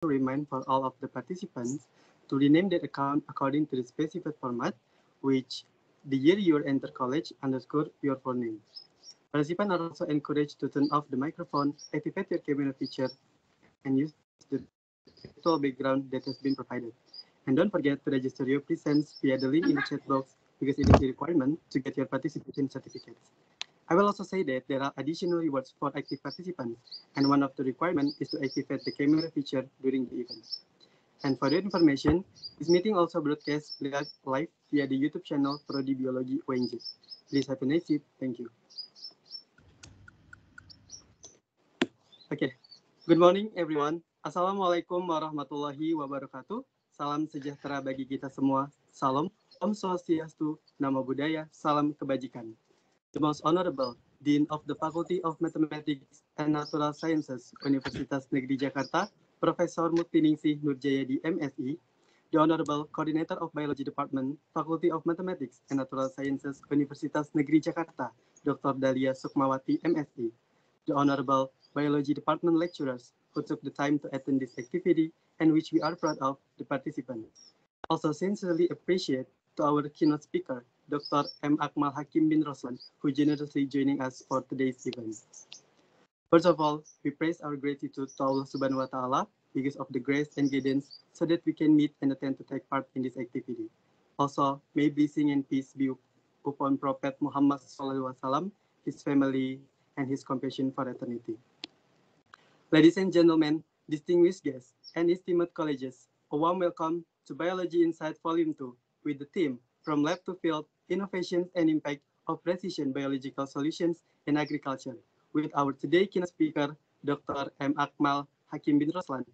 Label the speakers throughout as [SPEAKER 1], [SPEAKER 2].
[SPEAKER 1] remind for all of the participants to rename their account according to the specified format, which the year you enter college underscore your full name. Participants are also encouraged to turn off the microphone, activate your camera feature, and use the virtual background that has been provided. And don't forget to register your presence via the link in the chat box because it is a requirement to get your participation certificates. I will also say that there are additional rewards for active participants, and one of the requirements is to activate the camera feature during the event. And for your information, this meeting also broadcast live via the YouTube channel Prodi Biologi UNJ. Please have a nice day. Thank you. Okay. Good morning, everyone. Assalamualaikum warahmatullahi wabarakatuh. Salam sejahtera bagi kita semua. Salam, Om Swastiastu, Namo Buddhaya, Salam Kebajikan. The most honorable Dean of the Faculty of Mathematics and Natural Sciences, Universitas Negeri Jakarta, Profesor Muktiningsih Nurjayadi, MSI, the Honorable Coordinator of Biology Department, Faculty of Mathematics and Natural Sciences, Universitas Negeri Jakarta, Dr. Dahlia Sukmawati, MSc, the Honorable Biology Department lecturers who took the time to attend this activity and which we are proud of the participants. Also sincerely appreciate to our keynote speaker, Dr. M. Akmal Hakim bin Roslan, who generously joining us for today's event. First of all, we praise our gratitude to Allah Subhanahu wa Ta'ala because of the grace and guidance so that we can meet and attend to take part in this activity. Also, may blessing and peace be upon Prophet Muhammad Sallallahu Alaihi Wasallam, his family, and his compassion for eternity. Ladies and gentlemen, distinguished guests, and esteemed colleagues, a warm welcome to Biology Insight Volume 2 with the theme From Lab to Field, Innovations and Impact of Precision Biological Solutions in Agriculture, with our today keynote speaker, Dr. M. Akmal Hakim bin Roslan,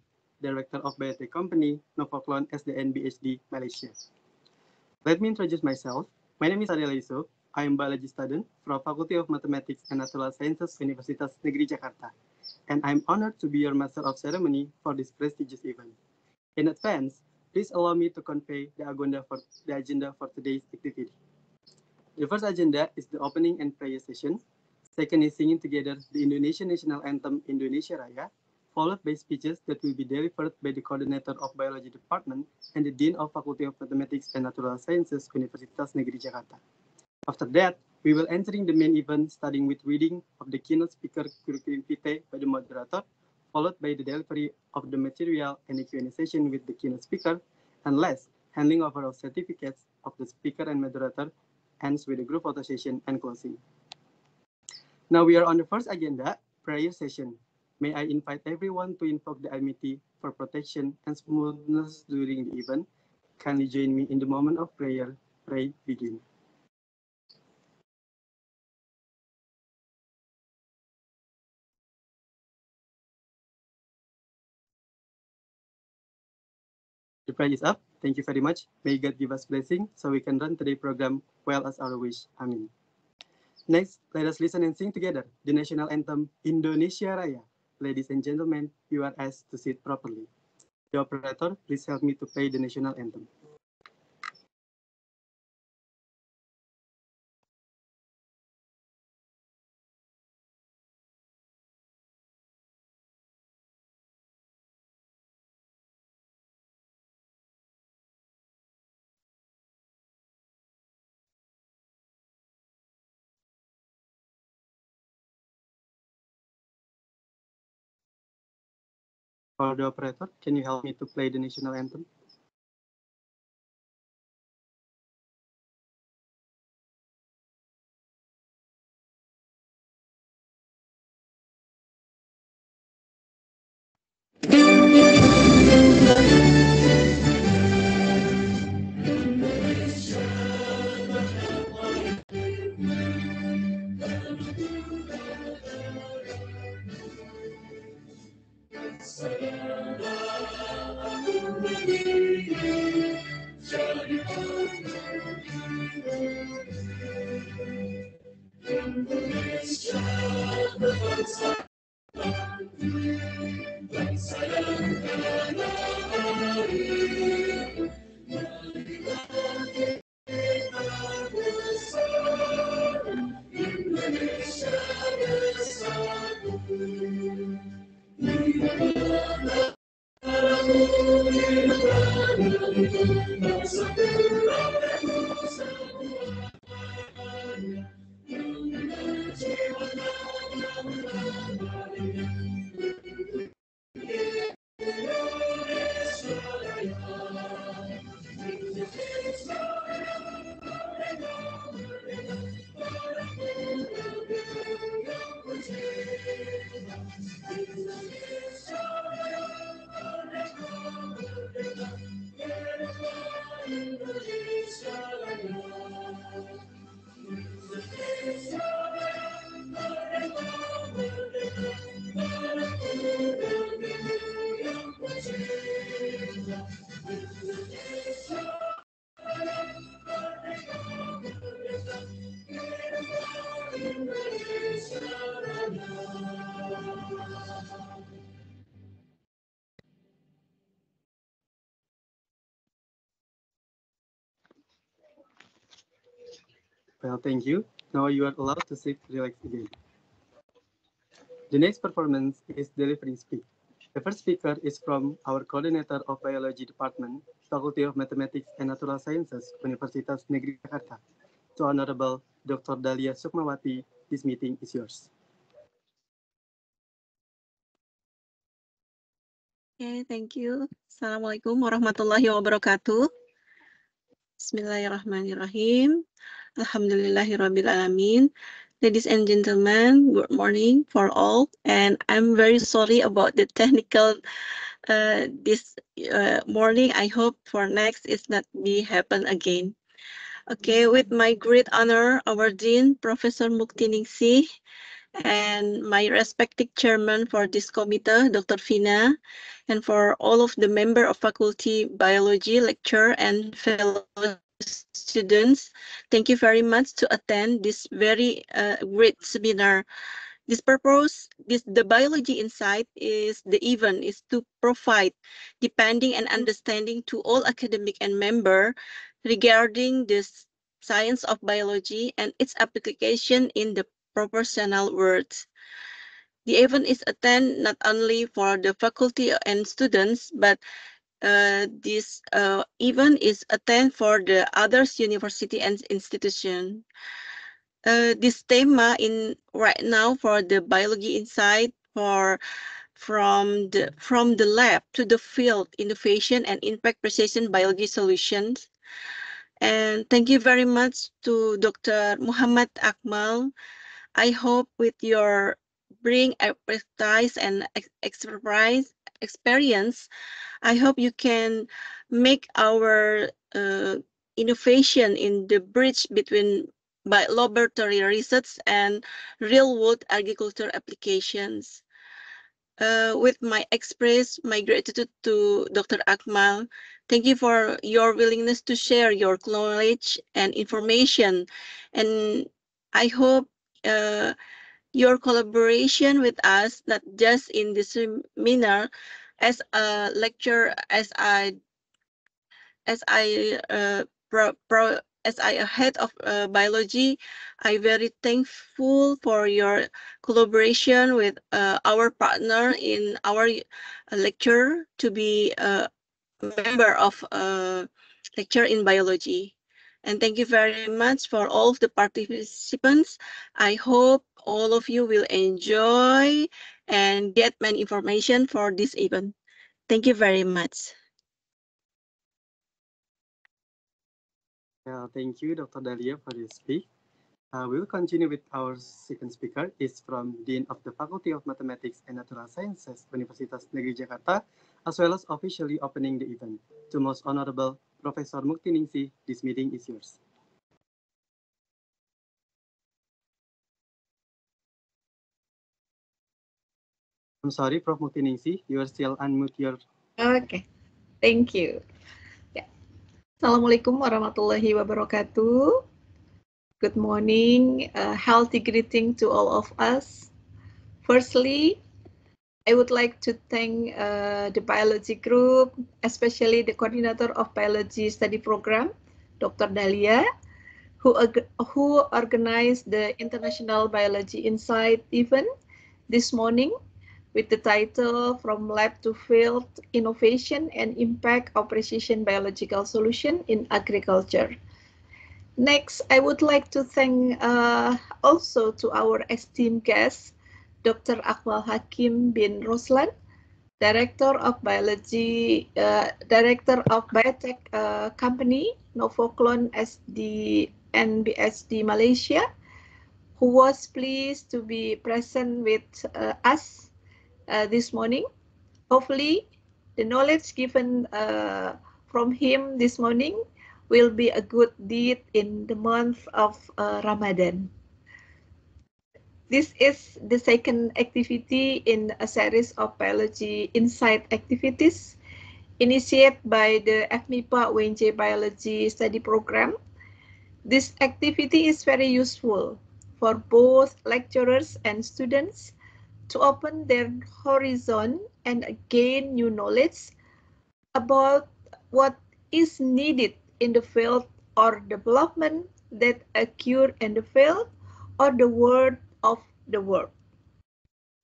[SPEAKER 1] Director of Biotech Company, Novoclone SDN BHD, Malaysia. Let me introduce myself. My name is Ariel Yusuf. I am biology student from Faculty of Mathematics and Natural Sciences, Universitas Negeri Jakarta, and I'm honored to be your Master of Ceremony for this prestigious event. In advance, please allow me to convey the agenda for today's activity. The first agenda is the opening and prayer session. Second is singing together the Indonesian National Anthem Indonesia Raya, followed by speeches that will be delivered by the Coordinator of Biology Department and the Dean of Faculty of Mathematics and Natural Sciences, Universitas Negeri Jakarta. After that, we will entering the main event starting with reading of the keynote speaker curriculum vitae by the moderator, followed by the delivery of the material and a Q&A session with the keynote speaker, and last, handing over of certificates of the speaker and moderator ends with a group photo session and closing. Now we are on the first agenda, prayer session. May I invite everyone to invoke the Almighty for protection and smoothness during the event. Kindly join me in the moment of prayer. Pray, begin. The prayer is up. Thank you very much. May God give us blessing so we can run today's program well as our wish. Amen. Next, let us listen and sing together the national anthem Indonesia Raya. Ladies and gentlemen, you are asked to sit properly. The operator, please help me to play the national anthem. For the operator, can you help me to play the national anthem? Well, thank you. Now you are allowed to sit relaxed again. The next performance is Delivering Speak. The first speaker is from our coordinator of Biology Department, Faculty of Mathematics and Natural Sciences, Universitas Negeri Jakarta. To Honorable Dr. Dahlia Sukmawati, this meeting is yours.
[SPEAKER 2] Okay, thank you. Assalamualaikum warahmatullahi wabarakatuh. Bismillahirrahmanirrahim. Alhamdulillahirrabbilalamin. Ladies and gentlemen, good morning for all. And I'm very sorry about the technical this morning. I hope for next is not be happen again. Okay, with my great honor, our Dean, Professor Mukti Ningsih, and my respected chairman for this committee, Dr. Fina, and for all of the member of faculty biology lecture and fellow students, thank you very much to attend this very great seminar. The biology insight is the event is to provide depending and understanding to all academic and member regarding this science of biology and its application in the proportional words. The event is attended not only for the faculty and students, but this event is attended for the others university and institution. This theme in right now for the biology insight from the lab to the field innovation and impact precision biology solutions. And thank you very much to Dr. Muhammad Akmal. I hope with your bring expertise and experience, I hope you can make our innovation in the bridge between laboratory research and real-world agriculture applications. With my gratitude to Dr. Akmal. Thank you for your willingness to share your knowledge and information. And I hope your collaboration with us, not just in this seminar, as a lecturer, as I a head of biology, I'm very thankful for your collaboration with our partner in our lecture to be a member of lecture in biology. And thank you very much for all of the participants. I hope all of you will enjoy and get many information for this event. Thank you very much.
[SPEAKER 1] Thank you, Dr. Dahlia, for your speech. We will continue with our second speaker. It's from Dean of the Faculty of Mathematics and Natural Sciences, Universitas Negeri Jakarta, as well as officially opening the event. To Most Honorable Professor Mukti Ningsih, this meeting is yours. I'm sorry, Prof. Mukti Ningsih, you are still unmute your...
[SPEAKER 3] Okay, thank you. Yeah. Assalamualaikum warahmatullahi wabarakatuh. Good morning, healthy greeting to all of us. Firstly, I would like to thank the biology group, especially the coordinator of biology study program, Dr. Dahlia, who organized the International Biology Insight event this morning with the title From Lab to Field, Innovation and Impact of Precision Biological Solution in Agriculture. Next, I would like to thank also to our esteemed guest, Dr. Akmal Hakim bin Roslan, Director of Biotech company Novoclone SD and BSD Malaysia, who was pleased to be present with us this morning. Hopefully, the knowledge given from him this morning will be a good deed in the month of Ramadan. This is the second activity in a series of Biology Insight activities initiated by the FMIPA UNJ Biology Study Program. This activity is very useful for both lecturers and students to open their horizon and gain new knowledge about what is needed in the field or development that occur in the field or the world of the work,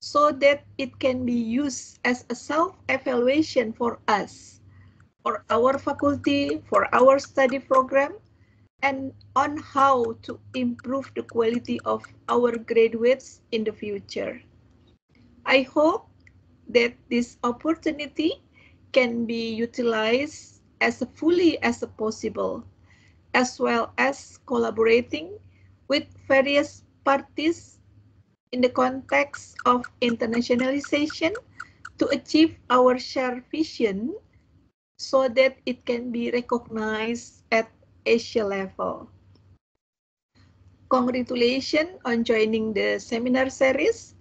[SPEAKER 3] so that it can be used as a self-evaluation for us, for our faculty, for our study program, and on how to improve the quality of our graduates in the future. I hope that this opportunity can be utilized as fully as possible, as well as collaborating with various parties in the context of internationalization to achieve our shared vision so that it can be recognized at Asia level. Congratulations on joining the seminar series.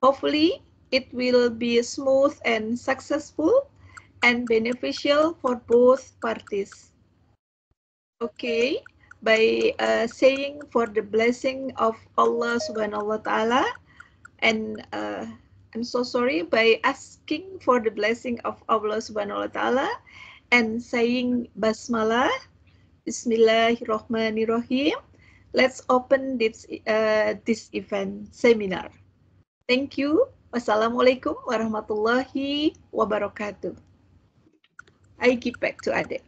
[SPEAKER 3] Hopefully, it will be smooth and successful and beneficial for both parties. Okay, by saying for the blessing of Allah Subhanahu wa Ta'ala, and I'm so sorry, by asking for the blessing of Allah Subhanahu wa Ta'ala and saying Basmalah, Bismillahirrahmanirrahim, let's open this event seminar. Thank you. Wassalamualaikum warahmatullahi wabarakatuh. I give back to Ade.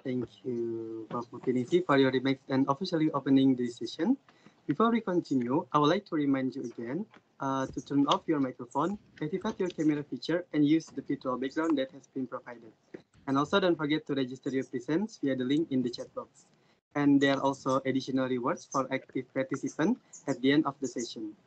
[SPEAKER 1] Thank you, Prof. Mutinisi, for your remarks and officially opening this session. Before we continue, I would like to remind you again to turn off your microphone, activate your camera feature, and use the virtual background that has been provided. And also don't forget to register your presence via the link in the chat box. And there are also additional rewards for active participants at the end of the session.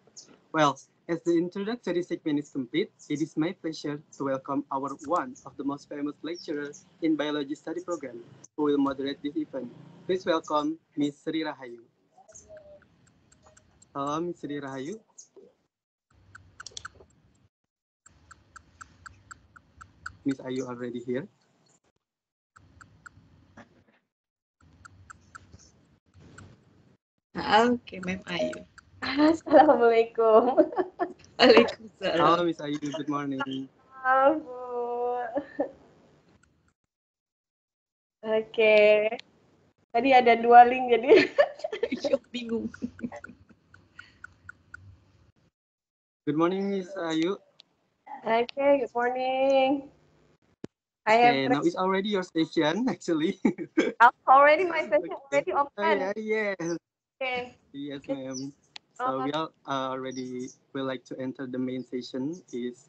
[SPEAKER 1] Well, as the introductory segment is complete, it is my pleasure to welcome our one of the most famous lecturers in biology study program who will moderate this event. Please welcome Ms. Sri Rahayu. Hello, Ms. Sri Rahayu. Ms. Ayu already here?
[SPEAKER 3] Okay, Ma'am Ayu.
[SPEAKER 4] Assalamualaikum.
[SPEAKER 3] Waalaikumsalam.
[SPEAKER 1] Hello, Ms. Ayu. Good morning.
[SPEAKER 4] Bu. Oke. Tadi ada dua link jadi.
[SPEAKER 3] Bingung.
[SPEAKER 1] Good morning, Ms. Ayu.
[SPEAKER 4] Okay, good morning.
[SPEAKER 1] Okay, now it's already your session, actually.
[SPEAKER 4] Already my session
[SPEAKER 1] Okay.
[SPEAKER 4] already open.
[SPEAKER 1] Yes.
[SPEAKER 4] Okay.
[SPEAKER 1] Yes, ma'am. So we are already will like to enter the main session is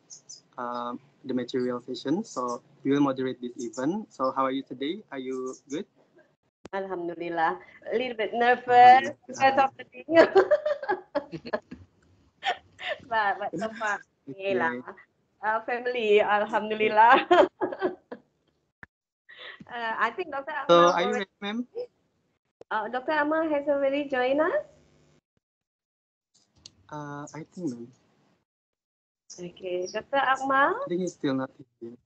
[SPEAKER 1] the material session. So we will moderate this event. So how are you today? Are you good?
[SPEAKER 4] Alhamdulillah. A little bit nervous because of the thing. but so far, okay lah. Family, alhamdulillah. I think Dr. Akmal.
[SPEAKER 1] So are you ready, ma'am?
[SPEAKER 4] Dr. Akmal has already joined us.
[SPEAKER 1] I think, ma'am.
[SPEAKER 4] Okay, Dr. Akmal.
[SPEAKER 1] I think he's still not here.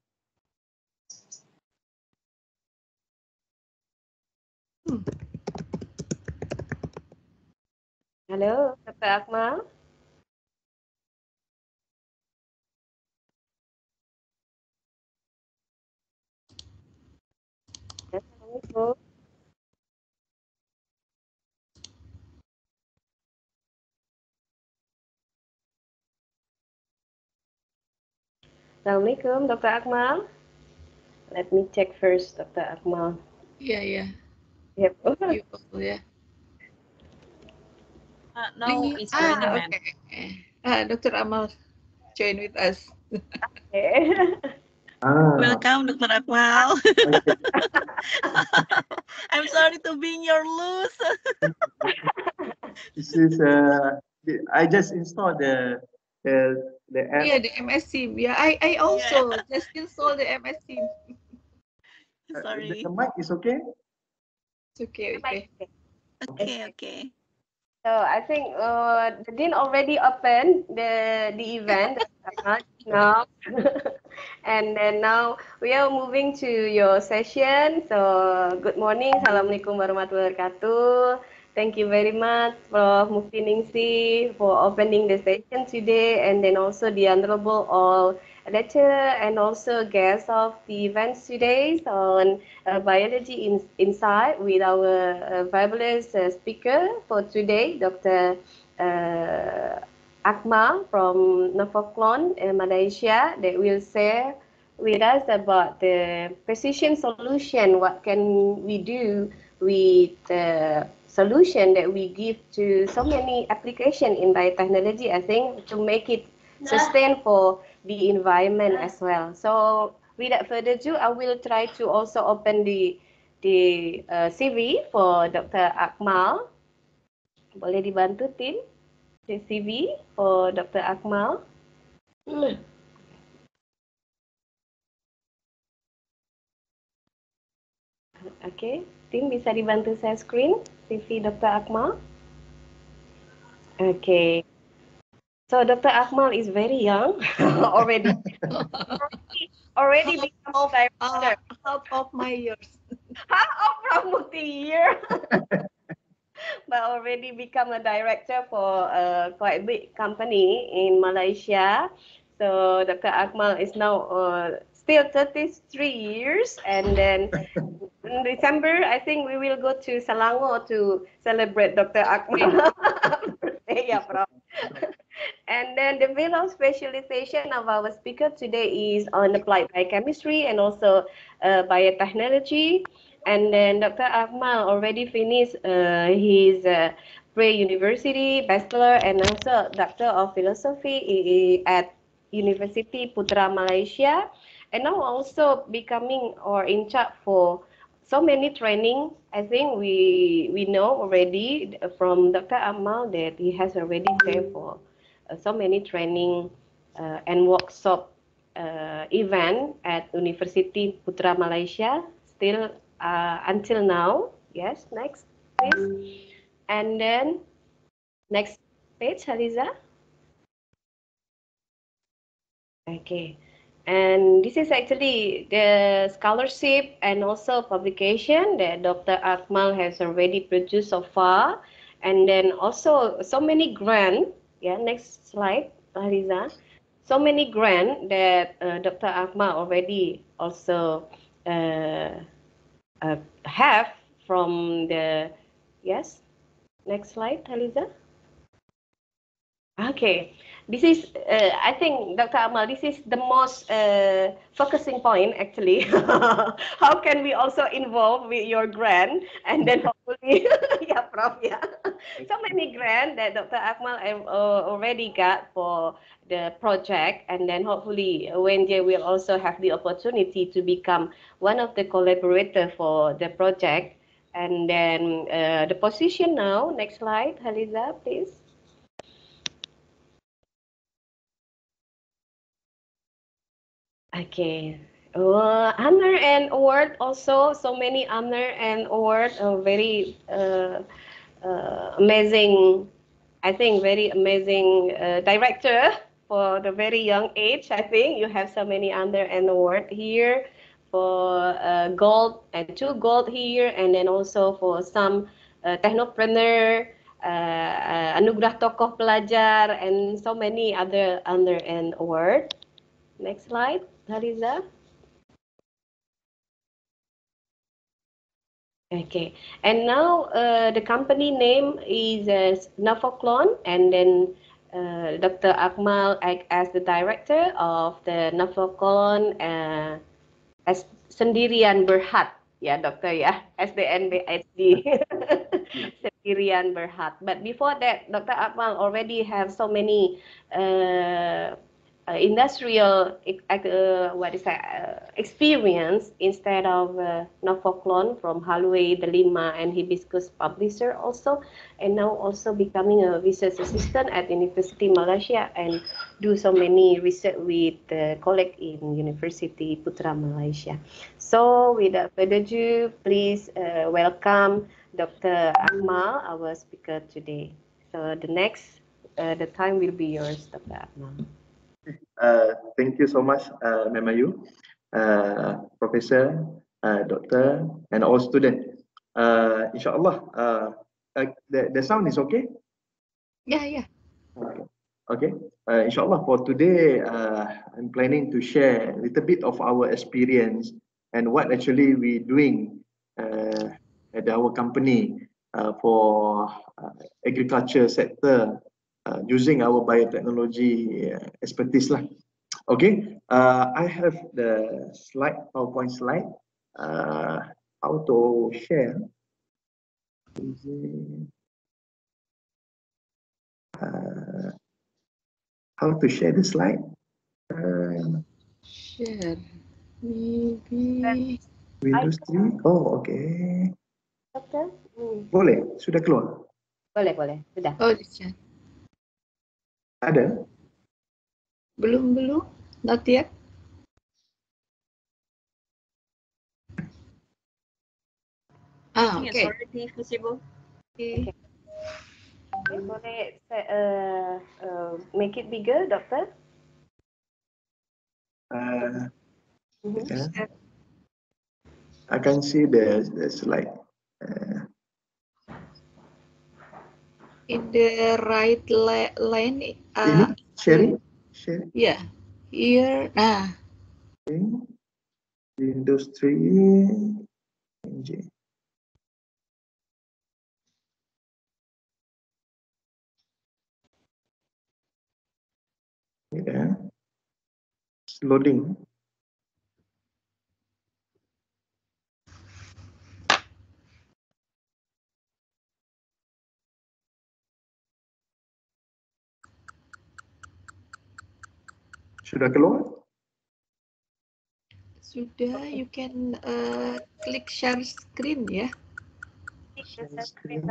[SPEAKER 4] Hello, Dr. Akmal. Assalamualaikum. Assalamualaikum, Dr. Akmal. Let me check first, Dr. Akmal.
[SPEAKER 3] Yeah.
[SPEAKER 4] Yep.
[SPEAKER 3] You, yeah.
[SPEAKER 2] No, it's joining, ma'am.
[SPEAKER 3] Okay. Dr. Amal join with us.
[SPEAKER 4] Okay.
[SPEAKER 2] Welcome, Dr. Akmal.
[SPEAKER 5] Okay.
[SPEAKER 2] I'm sorry to be in your loose.
[SPEAKER 5] This is I just installed the app.
[SPEAKER 3] Yeah, the MS Team. Yeah, I also just installed the MS Team.
[SPEAKER 2] Sorry.
[SPEAKER 5] The mic is okay?
[SPEAKER 3] It's okay.
[SPEAKER 2] Okay.
[SPEAKER 4] So I think the Dean already opened the event now, and then now we are moving to your session. So good morning, Assalamualaikum warahmatullahi wabarakatuh. Thank you very much, Prof. Mufti Ningsi, for opening the session today, and then also the honorable all lecturer and also guests of the events today on biology insight with our fabulous speaker for today, Dr. Akmal from Nafoclon, Malaysia, that will share with us about the precision solution. What can we do with solution that we give to so many application in biotechnology, I think, to make it sustain for the environment as well. So without further ado, I will try to also open the CV for Dr. Akmal. Boleh dibantu tim the CV for Dr. Akmal. Okay, tim bisa dibantu share screen CV Dr. Akmal. Okay. So Dr. Akmal is very young already. already become director.
[SPEAKER 3] Half of my years.
[SPEAKER 4] Half of Pramuti year. But already become a director for a quite big company in Malaysia. So Dr. Akmal is now still 33 years, and then in December, I think we will go to Selangor to celebrate Dr. Akmal birthday, yeah, Prof. And then the field of specialization of our speaker today is on applied biochemistry and also biotechnology. And then Dr. Akmal already finished his pre-university bachelor and also Doctor of Philosophy at University Putra Malaysia, and now also becoming or in charge for so many training. I think we know already from Dr. Akmal that he has already shared for so many training and workshop event at University Putra Malaysia still until now. Yes, next please. And then next page, Haliza. Okay. And this is actually the scholarship and also publication that Dr. Akmal has already produced so far. And then also so many grant. Yeah, next slide, Haliza. So many grant that Dr. Akmal already also have from the, yes, next slide, Haliza. Okay, this is, I think, Dr. Amal, this is the most focusing point actually. How can we also involve with your grant and then hopefully, yeah, Prof, yeah. So many grants that Dr. Akmal already got for the project, and then hopefully Wenjie will also have the opportunity to become one of the collaborator for the project. And then the position now, next slide, Haliza, please. Okay. Honor and award also, so many honor and award, very amazing, I think very amazing director for the very young age. I think you have so many honor and award here for gold and 2 gold here, and then also for some technopreneur, anugerah tokoh pelajar, and so many other honor and award. Next slide, Haliza. Okay, and now the company name is Nafoclon, and then Dr. Akmal as the director of the Nafakon as Sendirian Berhad, ya dokter ya, SDNBHD. Sendirian Berhad. But before that, Dr. Akmal already have so many industrial experience instead of Novoklon from Halway, Delima, and Hibiscus Publisher also, and now also becoming a research assistant at University Malaysia and do so many research with colleagues in University Putra Malaysia. So without further ado, please welcome Dr. Akmal, our speaker today. So the time will be yours, Dr. Akmal.
[SPEAKER 5] Thank you so much, Ma'am Ayu, Professor, Doctor, and all students. Inshallah, the sound is okay?
[SPEAKER 3] Yeah.
[SPEAKER 5] Okay. Inshallah, for today, I'm planning to share a little bit of our experience and what actually we're doing at our company for agriculture sector using our biotechnology expertise lah. Okay, I have the PowerPoint slide. How to share? How to share the slide?
[SPEAKER 3] Share. Maybe.
[SPEAKER 5] Windows 3. Oh, okay.
[SPEAKER 4] Dokter?
[SPEAKER 5] Boleh? Sudah keluar?
[SPEAKER 4] Boleh. Sudah.
[SPEAKER 3] Oh, this one.
[SPEAKER 5] Ada?
[SPEAKER 3] Belum. Not yet.
[SPEAKER 2] It's
[SPEAKER 3] Okay.
[SPEAKER 2] already visible.
[SPEAKER 3] Okay.
[SPEAKER 4] Boleh make it bigger, Dokter?
[SPEAKER 5] Yeah. I can see the slide.
[SPEAKER 3] In the right line.
[SPEAKER 5] Ini sharing?
[SPEAKER 3] Yeah. Here.
[SPEAKER 5] Okay. Windows 3. NG. Yeah. It's loading. Sudah keluar?
[SPEAKER 3] Sudah. You can click share screen ya.
[SPEAKER 5] Share screen.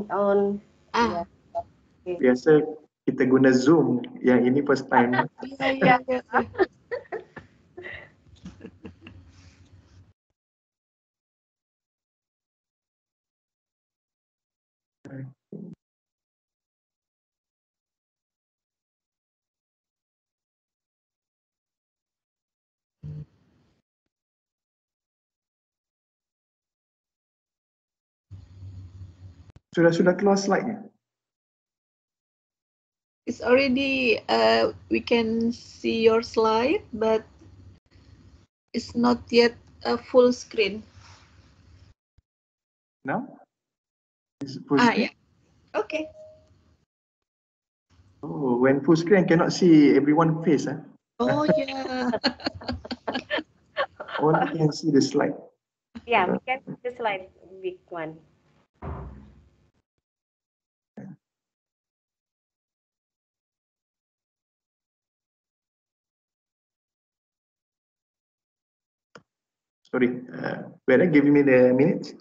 [SPEAKER 4] On.
[SPEAKER 3] Ah.
[SPEAKER 5] Biasa kita guna Zoom. Yang ini first time.
[SPEAKER 3] Yeah.
[SPEAKER 5] Sudah keluar slide-nya?
[SPEAKER 3] It's already, we can see your slide, but it's not yet a full screen.
[SPEAKER 5] Now? Is full screen?
[SPEAKER 3] Yeah. Okay.
[SPEAKER 5] Oh, when full screen, I cannot see everyone's face.
[SPEAKER 3] Oh, yeah.
[SPEAKER 5] Only can see the slide.
[SPEAKER 4] Yeah, we can see the slide, big one.
[SPEAKER 5] Sorry, wait, give me the minutes.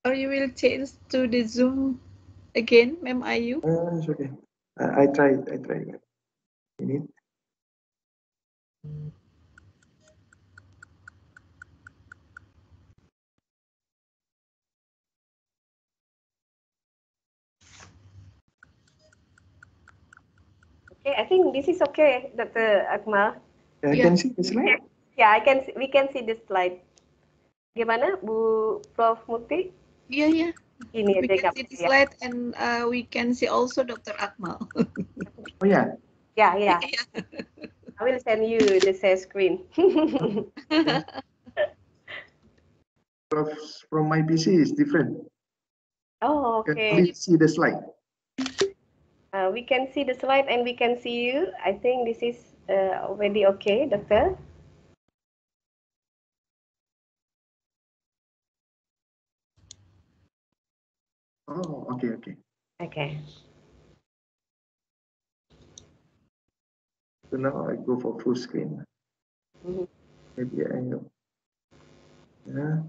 [SPEAKER 3] Or you will change to the Zoom again, Ma'am Ayu?
[SPEAKER 5] It's okay. I try. Minute.
[SPEAKER 4] Okay, I think this is okay, Dr. Akmal.
[SPEAKER 5] I can see the slide.
[SPEAKER 4] Yeah, we can see the slide. Gimana, Bu Prof. Mukti?
[SPEAKER 3] Yeah.
[SPEAKER 4] Ini
[SPEAKER 3] We
[SPEAKER 4] aja
[SPEAKER 3] can see the slide and we can see also Dr. Akmal.
[SPEAKER 5] Oh yeah.
[SPEAKER 4] Yeah. I will send you the share screen.
[SPEAKER 5] From my PC is different.
[SPEAKER 4] Oh,
[SPEAKER 5] You can
[SPEAKER 4] okay.
[SPEAKER 5] only see the slide.
[SPEAKER 4] We can see the slide and we can see you. I think this is already okay, Doctor.
[SPEAKER 5] Oh, okay, okay.
[SPEAKER 4] Okay.
[SPEAKER 5] So now I go for full screen.
[SPEAKER 4] Mhm.
[SPEAKER 5] Maybe I know. Yeah.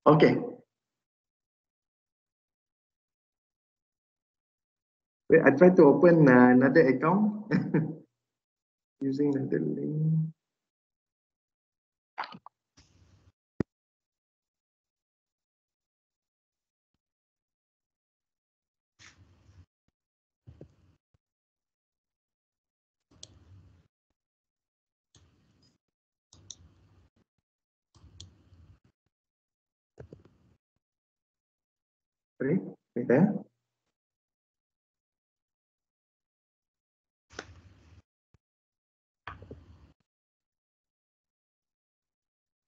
[SPEAKER 5] Okay. Wait, I try to open another account using the link. Sorry, wait there.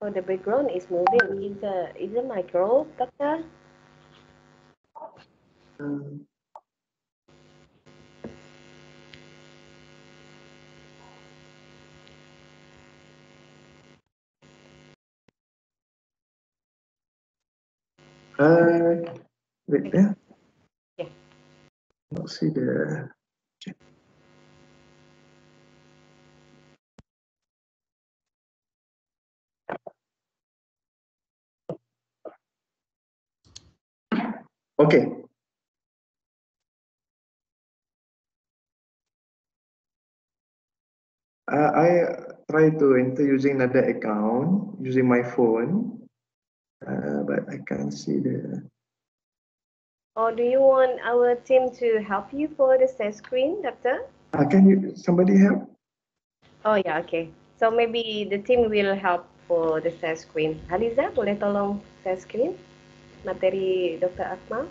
[SPEAKER 4] Oh, the background is moving. Is the micro, Doctor?
[SPEAKER 5] Um, wait there.
[SPEAKER 4] Yeah.
[SPEAKER 5] Not see the. Okay. I try to enter using another account using my phone, but I can't see the.
[SPEAKER 4] Or do you want our team to help you for the share screen, Doctor?
[SPEAKER 5] Can you somebody help?
[SPEAKER 4] Oh yeah, okay. So maybe the team will help for the share screen. Haliza, boleh tolong share screen materi Dr. Akmal?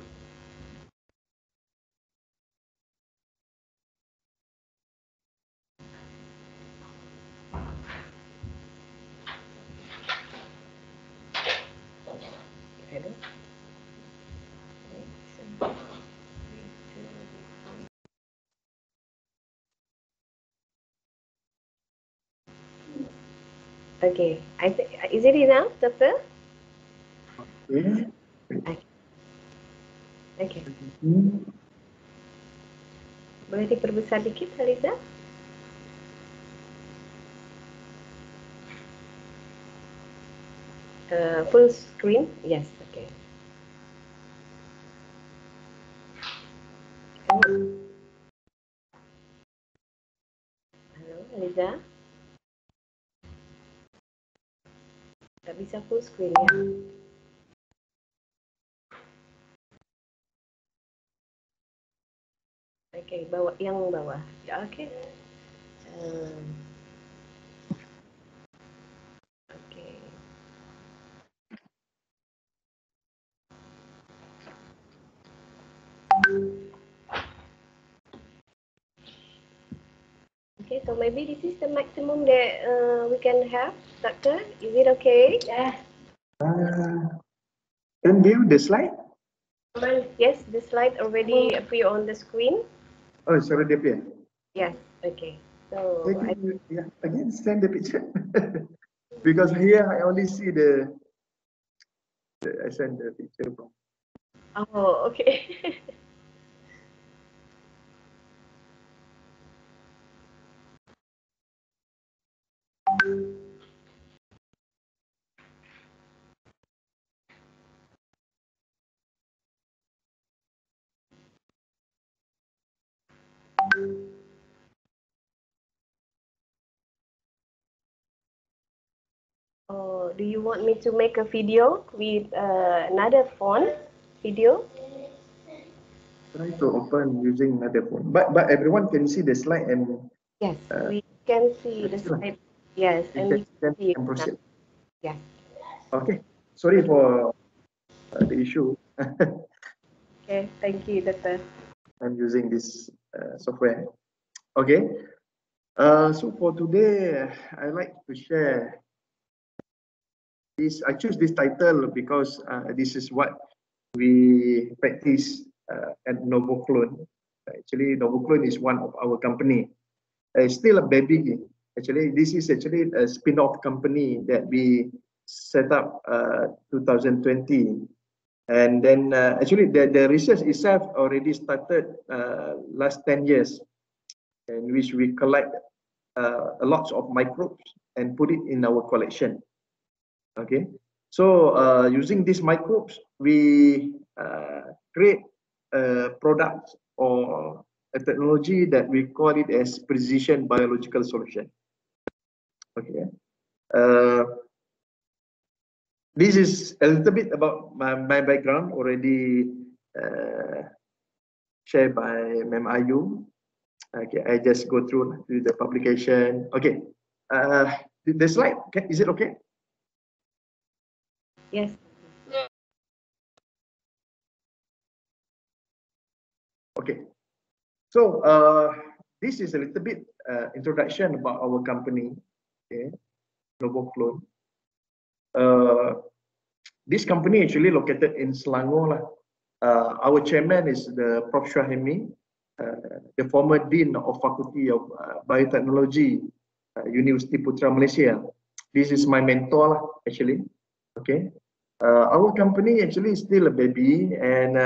[SPEAKER 4] Ada. Okay, I think is it enough, Doctor?
[SPEAKER 5] Yeah.
[SPEAKER 4] Okay. Boleh diperbesar dikit, Haliza? Full screen? Yes, okay. Halo, Haliza? Tak bisa full screen ya? Okay, bawah, yang bawah. Ya, okay. Okay. Okay, so maybe this is the maximum that we can have, Doctor. Is it okay? Yeah.
[SPEAKER 5] Can view the slide?
[SPEAKER 4] Yes, the slide already appear on the screen.
[SPEAKER 5] Oh, it's already appear.
[SPEAKER 4] Yes. Okay. So
[SPEAKER 5] Yeah, again, send the picture. Because here I only see I send the picture from.
[SPEAKER 4] oh, okay. Oh, do you want me to make a video with another phone video?
[SPEAKER 5] Try to open using another phone. But everyone can see the slide and
[SPEAKER 4] Yes, we can see the slide. Yes, and we can see it now.
[SPEAKER 5] proceed.
[SPEAKER 4] Yes.
[SPEAKER 5] Okay, sorry for the issue.
[SPEAKER 4] Okay, thank you, Doctor.
[SPEAKER 5] I'm using this software. Okay, so for today, I like to share this. I choose this title because this is what we practice at Novoclone. Actually, Novoclone is one of our company. It's still a baby. Actually, this is actually a spin-off company that we set up 2020. And then actually the research itself already started last 10 years, in which we collect a lot of microbes and put it in our collection. Okay, so using these microbes, we create a product or a technology that we call it as precision biological solution. Okay, this is a little bit about my background already shared by Ma'am Ayu. Okay, I just go through the publication. Okay, the slide, is it okay?
[SPEAKER 4] Yes.
[SPEAKER 5] Okay, so this is a little bit introduction about our company, okay, Novoclone. This company actually located in Selangor. Our chairman is the Prof. Syahimi, the former dean of Faculty of Biotechnology, University Putra Malaysia. This is my mentor actually. Okay, our company actually is still a baby, and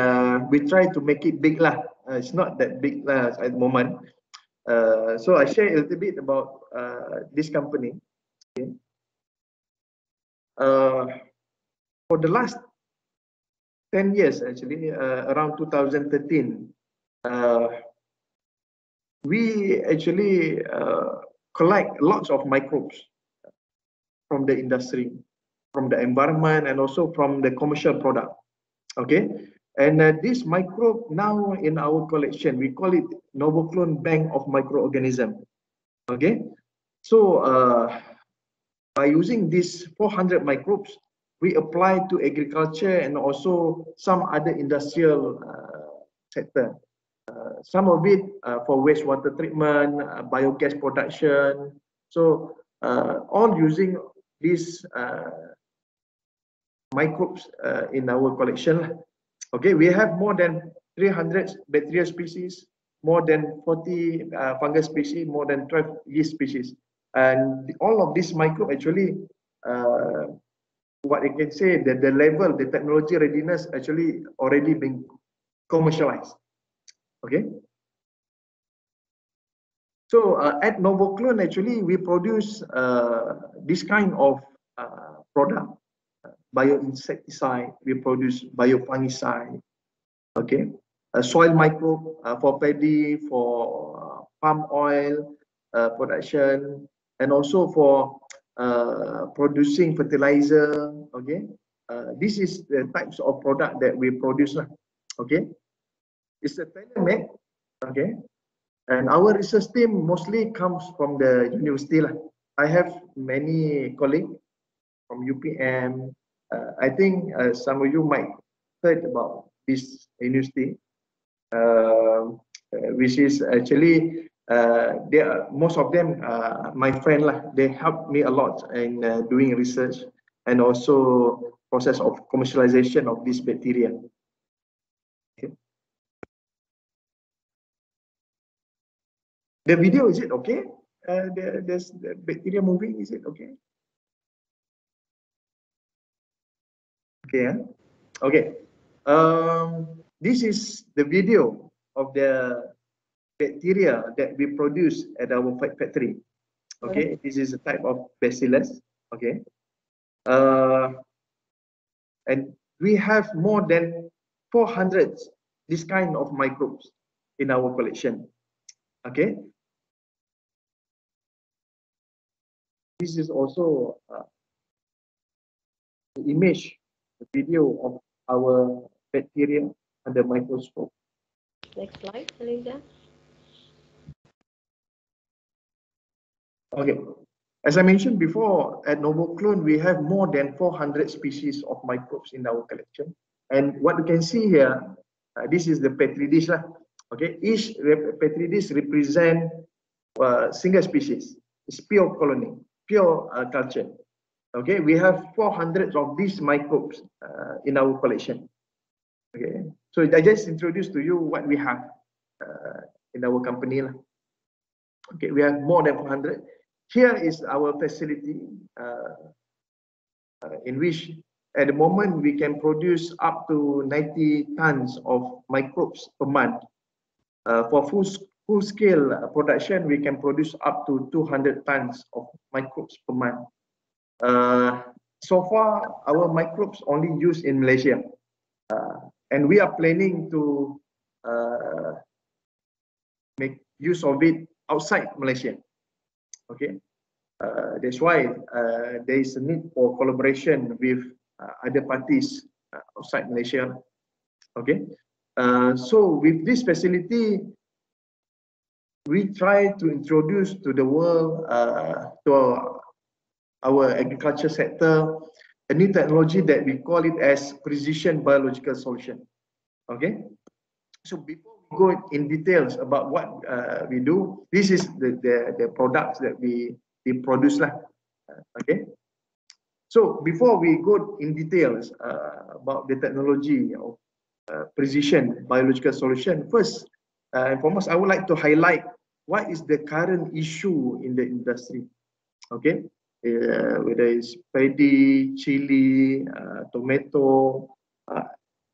[SPEAKER 5] we try to make it big lah. It's not that big at the moment. So I share a little bit about this company. Okay. For the last 10 years, actually, around 2013, we actually collect lots of microbes from the industry, from the environment, and also from the commercial product. Okay, and this microbe now in our collection, we call it Novoclone Bank of Microorganisms. Okay, so by using these 400 microbes, we apply to agriculture and also some other industrial sector. Some of it for wastewater treatment, biogas production. So all using these microbes in our collection. Okay, we have more than 300 bacteria species, more than 40 fungus species, more than 12 yeast species. And all of these microbes actually, what I can say that the level, the technology readiness actually already been commercialized. Okay. So at Novoclone, actually, we produce this kind of product, bioinsecticide, we produce biofungicide, okay, soil microbe for paddy, for palm oil production, and also for producing fertilizer. Okay, this is the types of product that we produce. Okay, it's a tailor-made. Okay, and our research team mostly comes from the university. I have many colleagues from UPM. I think some of you might heard about this university, which is actually they are, most of them my friend lah. They helped me a lot in doing research and also process of commercialization of this bacteria. Okay. The video, is it okay? There's the bacteria moving, is it okay? Okay, yeah? Okay. This is the video of the bacteria that we produce at our factory. Okay, this is a type of bacillus. Okay, and we have more than 400 this kind of microbes in our collection. Okay, this is also the image, the video of our bacteria under microscope.
[SPEAKER 4] Next slide, Eliza.
[SPEAKER 5] Okay, As I mentioned before, at Novoclone, we have more than 400 species of microbes in our collection. And what you can see here, this is the Petri dish. Okay, each Petri dish represent single species. It's pure colony, pure culture. Okay, we have 400 of these microbes in our collection. Okay, so I just introduced to you what we have in our company. Okay, we have more than 400. Here is our facility in which at the moment we can produce up to 90 tons of microbes per month. For full scale production, we can produce up to 200 tons of microbes per month. So far, our microbes only used in Malaysia. And we are planning to make use of it outside Malaysia. Okay, that's why there is a need for collaboration with other parties outside Malaysia. Okay, so with this facility, we try to introduce to the world, to our agriculture sector, a new technology that we call it as precision biological solution. Okay, so before we go in details about what we do, this is the products that we produce lah. Okay, so before we go in details about the technology of precision biological solution, first and foremost, I would like to highlight what is the current issue in the industry. Okay, whether it's paddy, chili, tomato,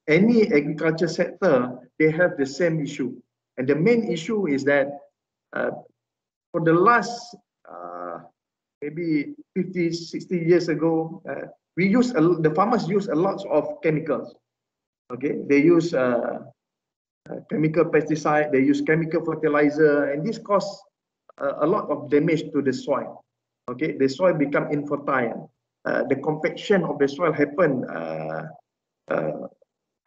[SPEAKER 5] any agriculture sector, they have the same issue. And the main issue is that for the last maybe 50, 60 years ago, the farmers use a lot of chemicals. Okay, they use chemical pesticide, they use chemical fertilizer, and this causes a lot of damage to the soil. Okay, the soil become infertile. The compaction of the soil happen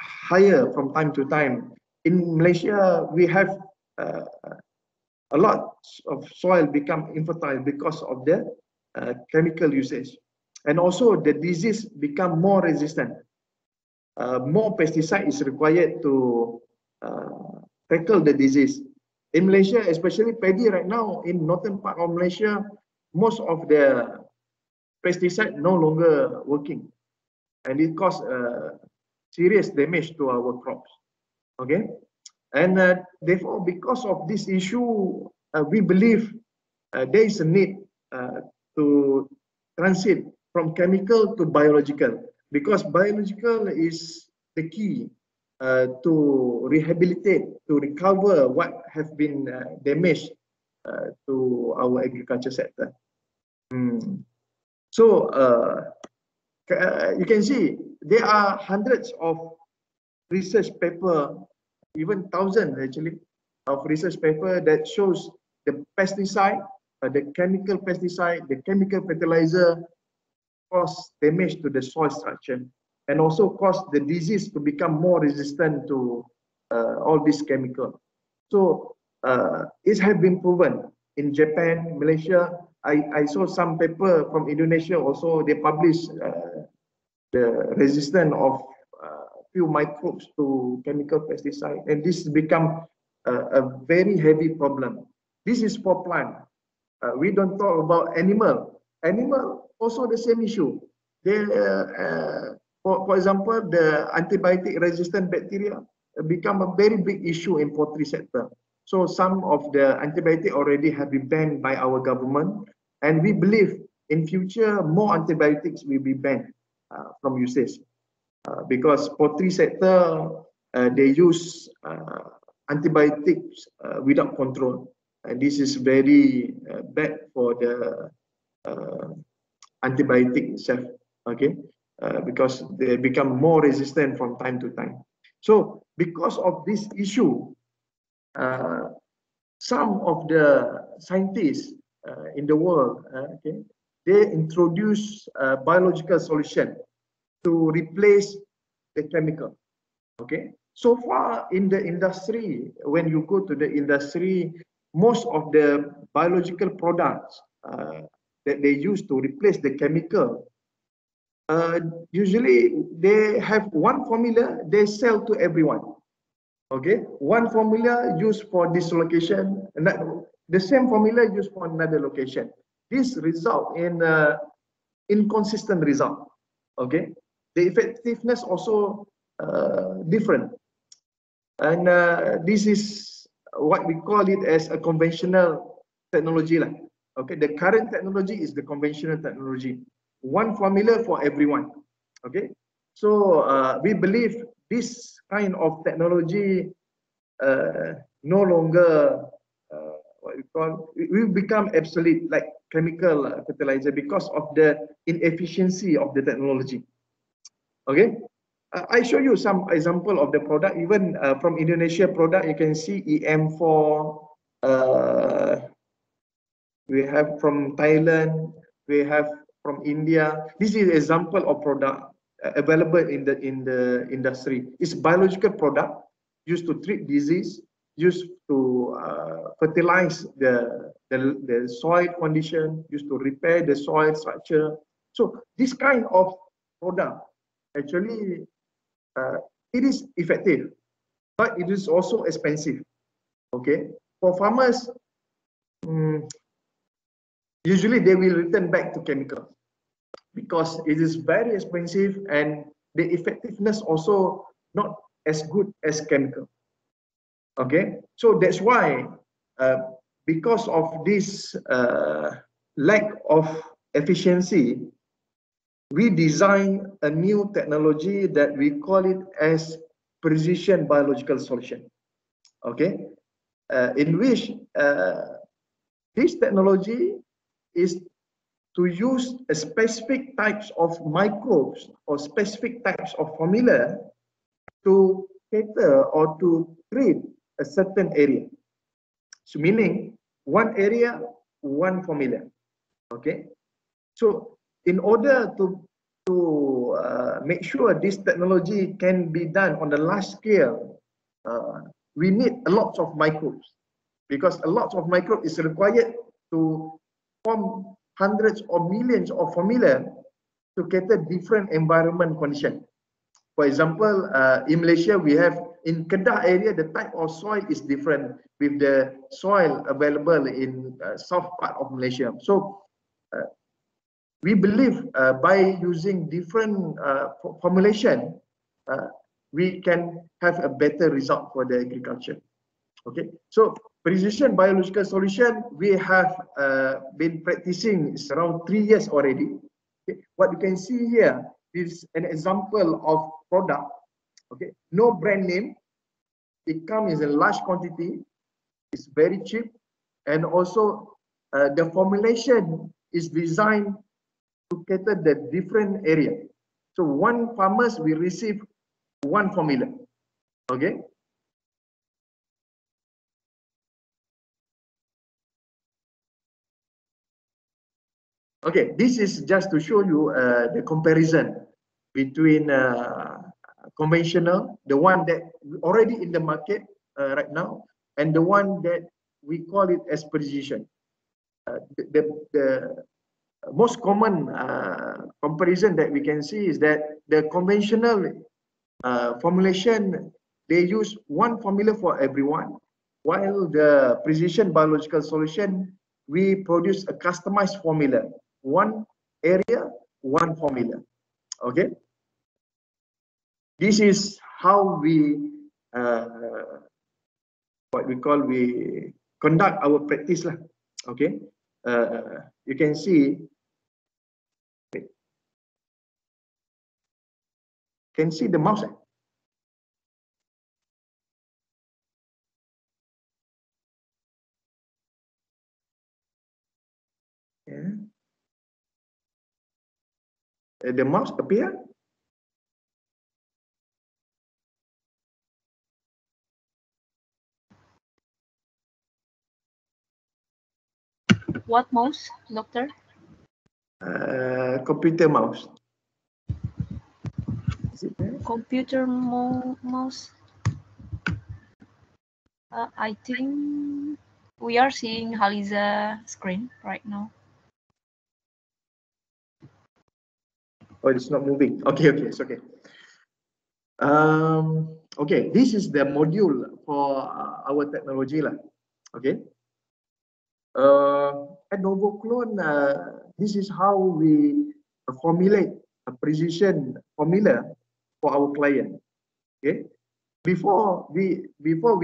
[SPEAKER 5] higher from time to time. In Malaysia, we have a lot of soil become infertile because of the chemical usage, and also the disease become more resistant. More pesticide is required to tackle the disease. In Malaysia, especially paddy right now, in northern part of Malaysia, most of the pesticide no longer working, and it causes serious damage to our crops. Okay, and therefore, because of this issue, we believe there is a need to transit from chemical to biological, because biological is the key to rehabilitate, to recover what have been damaged to our agriculture sector. So you can see there are hundreds of research paper, even thousands actually, of research paper that shows the pesticide, the chemical pesticide, the chemical fertilizer cause damage to the soil structure, and also cause the disease to become more resistant to all these chemicals. So it has been proven in Japan, Malaysia. I saw some paper from Indonesia also. They published the resistance of few microbes to chemical pesticide, and this become a very heavy problem. This is for plant. We don't talk about animal. Animal also the same issue. They, for example, the antibiotic resistant bacteria become a very big issue in poultry sector. So some of the antibiotic already have been banned by our government, and we believe in future more antibiotics will be banned from usage, because poultry sector they use antibiotics without control, and this is very bad for the antibiotic itself. Okay, because they become more resistant from time to time. So because of this issue, some of the scientists in the world, okay, they introduce biological solution to replace the chemical. Okay, so far in the industry, when you go to the industry, most of the biological products that they use to replace the chemical, usually they have one formula they sell to everyone. Okay, one formula used for this location, and the same formula used for another location. This result in inconsistent result. Okay, the effectiveness also different, and this is what we call it as a conventional technology lah. Okay, the current technology is the conventional technology, one formula for everyone. Okay, so we believe this kind of technology no longer what we call, it will become obsolete like chemical fertilizer because of the inefficiency of the technology. Okay, I show you some example of the product, even from Indonesia product. You can see EM4, we have from Thailand, we have from India. This is example of product available in the industry. It's biological product used to treat disease, used to fertilize the soil condition, used to repair the soil structure. So this kind of product actually it is effective, but it is also expensive. Okay, for farmers, usually they will return back to chemicals because it is very expensive and the effectiveness also not as good as chemical. Okay, so that's why because of this lack of efficiency, we design a new technology that we call it as precision biological solution. Okay, in which this technology is to use a specific types of microbes or specific types of formula to cater or to treat a certain area. So meaning one area, one formula. Okay, so in order to make sure this technology can be done on a large scale, we need a lot of microbes, because a lot of microbe is required to form hundreds or millions of formula to cater different environment condition. For example, in Malaysia, we have in Kedah area, the type of soil is different with the soil available in south part of Malaysia. So we believe by using different formulation, we can have a better result for the agriculture. Okay, so precision biological solution, we have been practicing around 3 years already. Okay. What you can see here is an example of product. Okay, no brand name. It comes in a large quantity. It's very cheap, and also the formulation is designed to cater the different area. So one farmers will receive one formula. Okay. Okay, this is just to show you the comparison between conventional, the one that already in the market right now, and the one that we call it as precision. The most common comparison that we can see is that the conventional formulation, they use one formula for everyone, while the precision biological solution, we produce a customized formula, one area, one formula. Okay, this is how we what we call, we conduct our practice lah. Okay, you can see, can see the mouse. Yeah. The mouse appear.
[SPEAKER 3] What mouse, doctor?
[SPEAKER 5] Computer mouse.
[SPEAKER 3] Computer mouse. I think we are seeing Haliza screen right now.
[SPEAKER 5] Oh, it's not moving. Okay, it's okay. Okay, this is the module for our technology lah. Okay. At NovoClone, this is how we formulate a precision formula for our client. Okay. Before we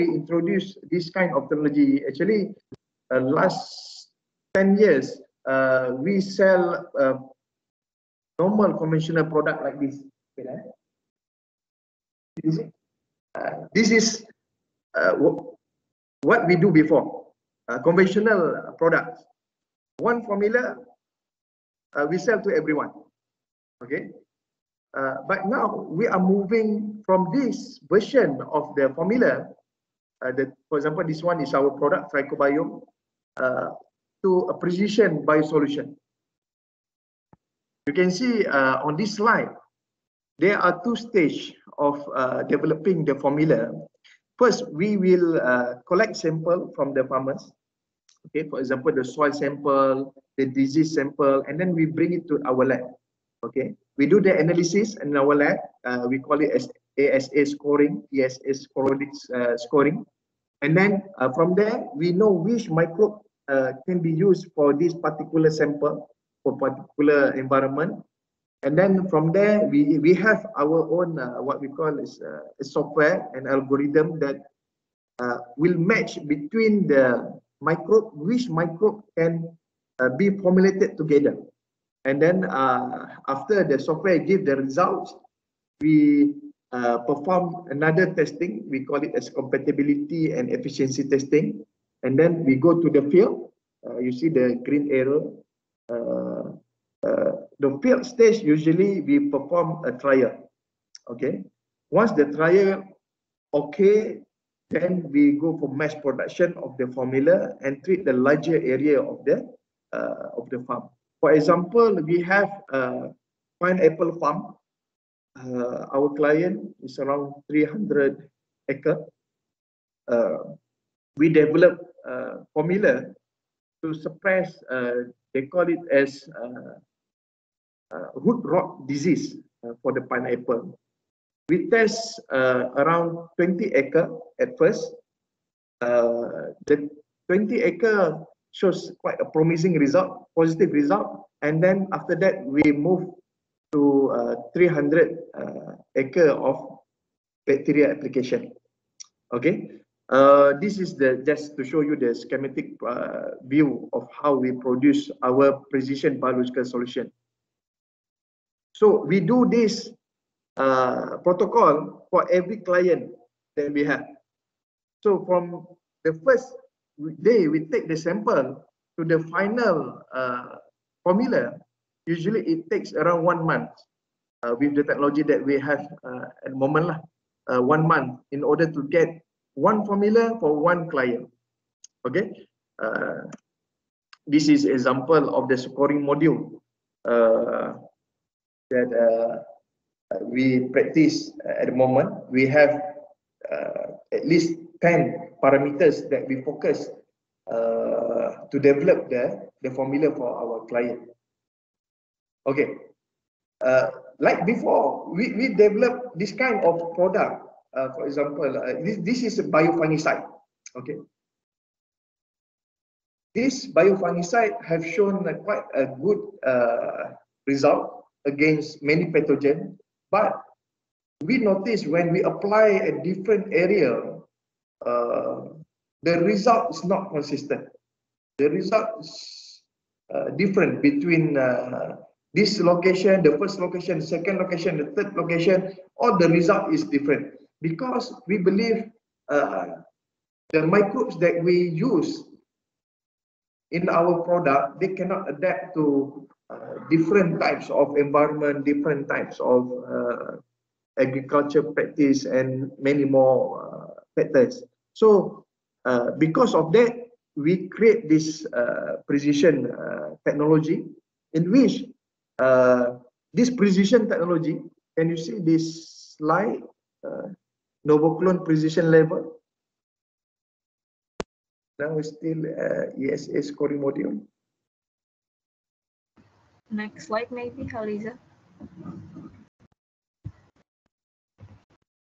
[SPEAKER 5] introduce this kind of technology, actually, last 10 years, we sell normal conventional product like this. This is what we do before. Conventional products. One formula we sell to everyone. Okay. But now we are moving from this version of the formula. For example, this one is our product, Trichobiome, to a precision biosolution. You can see on this slide, there are two stages of developing the formula. First, we will collect sample from the farmers. Okay, for example, the soil sample, the disease sample, and then we bring it to our lab. Okay, we do the analysis in our lab. We call it as ASA scoring, ESA scoring. And then from there, we know which microbe can be used for this particular sample, for particular environment. And then from there, we have our own, what we call is a software, an algorithm that will match between the microbe, which microbe can be formulated together. And then after the software give the results, we perform another testing. We call it as compatibility and efficiency testing. And then we go to the field. You see the green arrow. The field stage, usually we perform a trial. Okay. Once the trial okay, then we go for mass production of the formula and treat the larger area of the farm. For example, we have a pineapple farm. Our client is around 300 acres. We develop formula to suppress, they call it as root rot disease for the pineapple. We test around 20 acres at first. The 20 acres shows quite a promising result, positive result. And then after that, we move to 300 acres of bacteria application. Okay. This is just to show you the schematic view of how we produce our precision biological solution. So we do this protocol for every client that we have. So from the first day we take the sample to the final formula, usually it takes around 1 month with the technology that we have at the moment. 1 month in order to get one formula for one client. Okay. This is example of the scoring module that we practice at the moment. We have at least 10 parameters that we focus to develop the formula for our client. Okay. Like before, we develop this kind of product. For example, this is a biofungicide. Okay. This biofungicide have shown quite a good result against many pathogens, but we notice when we apply a different area, the result is not consistent. The result is different between this location, the first location, the second location, the third location. All the result is different because we believe the microbes that we use in our product, they cannot adapt to different types of environment, different types of agriculture practice, and many more factors. So because of that, we create this precision technology in which this precision technology, can you see this slide, NovoClone precision level? Now we're still ESA scoring module.
[SPEAKER 3] Next slide, maybe, Haliza.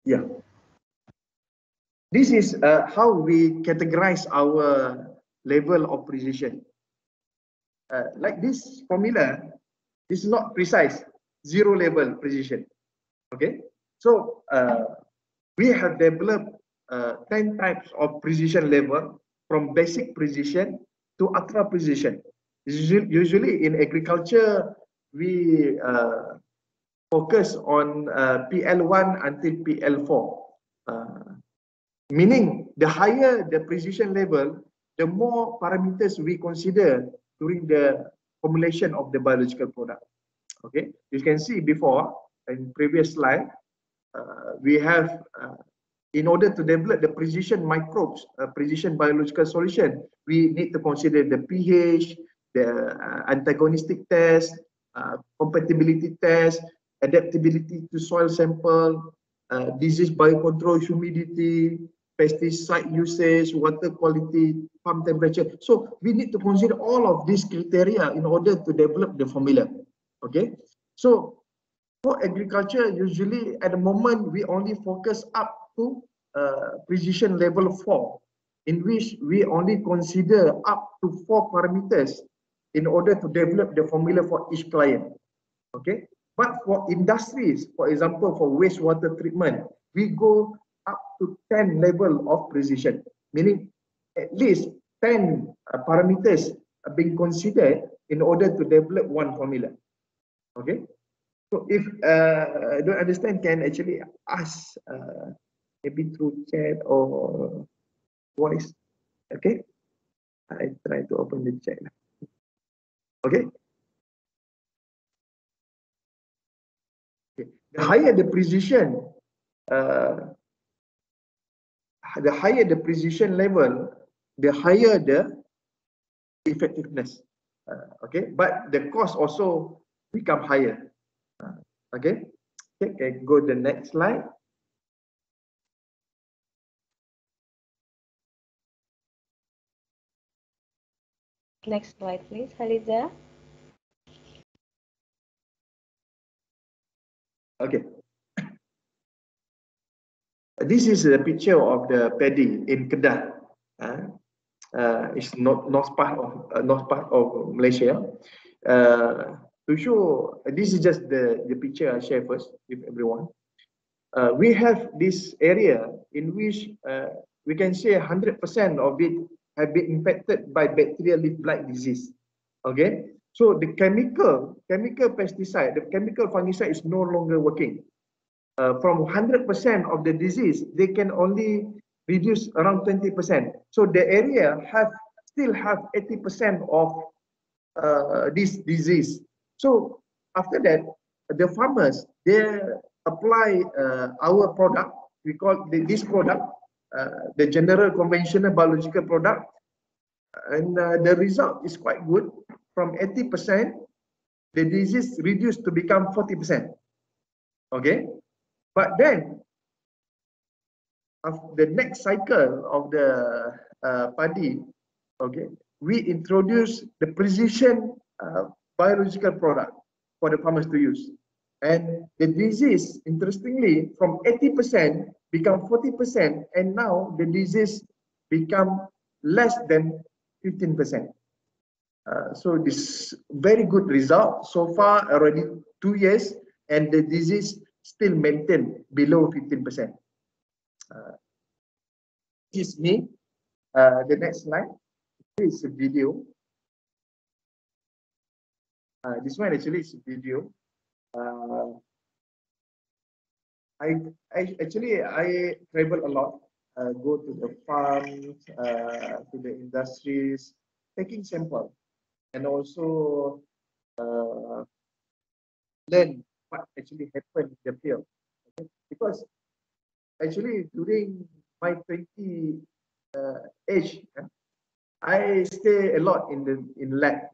[SPEAKER 5] Yeah. This is how we categorize our level of precision. Like this formula, this is not precise, zero level precision. Okay, so we have developed 10 types of precision level, from basic precision to ultra precision. Usually in agriculture, we focus on PL1 until PL4. Meaning, the higher the precision level, the more parameters we consider during the formulation of the biological product. Okay, you can see before in previous slide, we have in order to develop the precision microbes, precision biological solution, we need to consider the pH, the antagonistic test, compatibility test, adaptability to soil sample, disease biocontrol, humidity, pesticide usage, water quality, farm temperature. So we need to consider all of these criteria in order to develop the formula. Okay, so for agriculture, usually at the moment we only focus up to precision level 4, in which we only consider up to 4 parameters in order to develop the formula for each client. Okay, but for industries, for example, for wastewater treatment, we go up to 10 level of precision, meaning at least 10 parameters are being considered in order to develop one formula. Okay, so if I don't understand, can actually ask maybe through chat or voice. Okay, I try to open the chat. Okay. The higher the precision, the higher the precision level, the higher the effectiveness. Okay, but the cost also become higher. Okay, go to the next slide.
[SPEAKER 4] Next slide, please, Haliza.
[SPEAKER 5] Okay. This is a picture of the paddy in Kedah. It's north part of Malaysia. To show, this is just the picture I share first with everyone. We have this area in which we can say 100% of it have been infected by bacterial leaf blight disease. Okay, so the chemical pesticide, the chemical fungicide is no longer working. From 100% of the disease, they can only reduce around 20%. So the area still have 80% of this disease. So after that, the farmers, they apply our product. We call this product the general conventional biological product, and the result is quite good. From 80%, the disease reduced to become 40%. Okay, but then after the next cycle of the paddy, okay, we introduce the precision biological product for the farmers to use, and the disease, interestingly, from 80% become 40%, and now the disease become less than 15%. So this very good result so far, already 2 years, and the disease still maintained below 15%. This is me. The next slide. This is a video. This one actually is a video. I travel a lot. Go to the farms, to the industries, taking sample, and also learn what actually happened in the field. Okay? Because actually during my 20 age, I stay a lot in lab.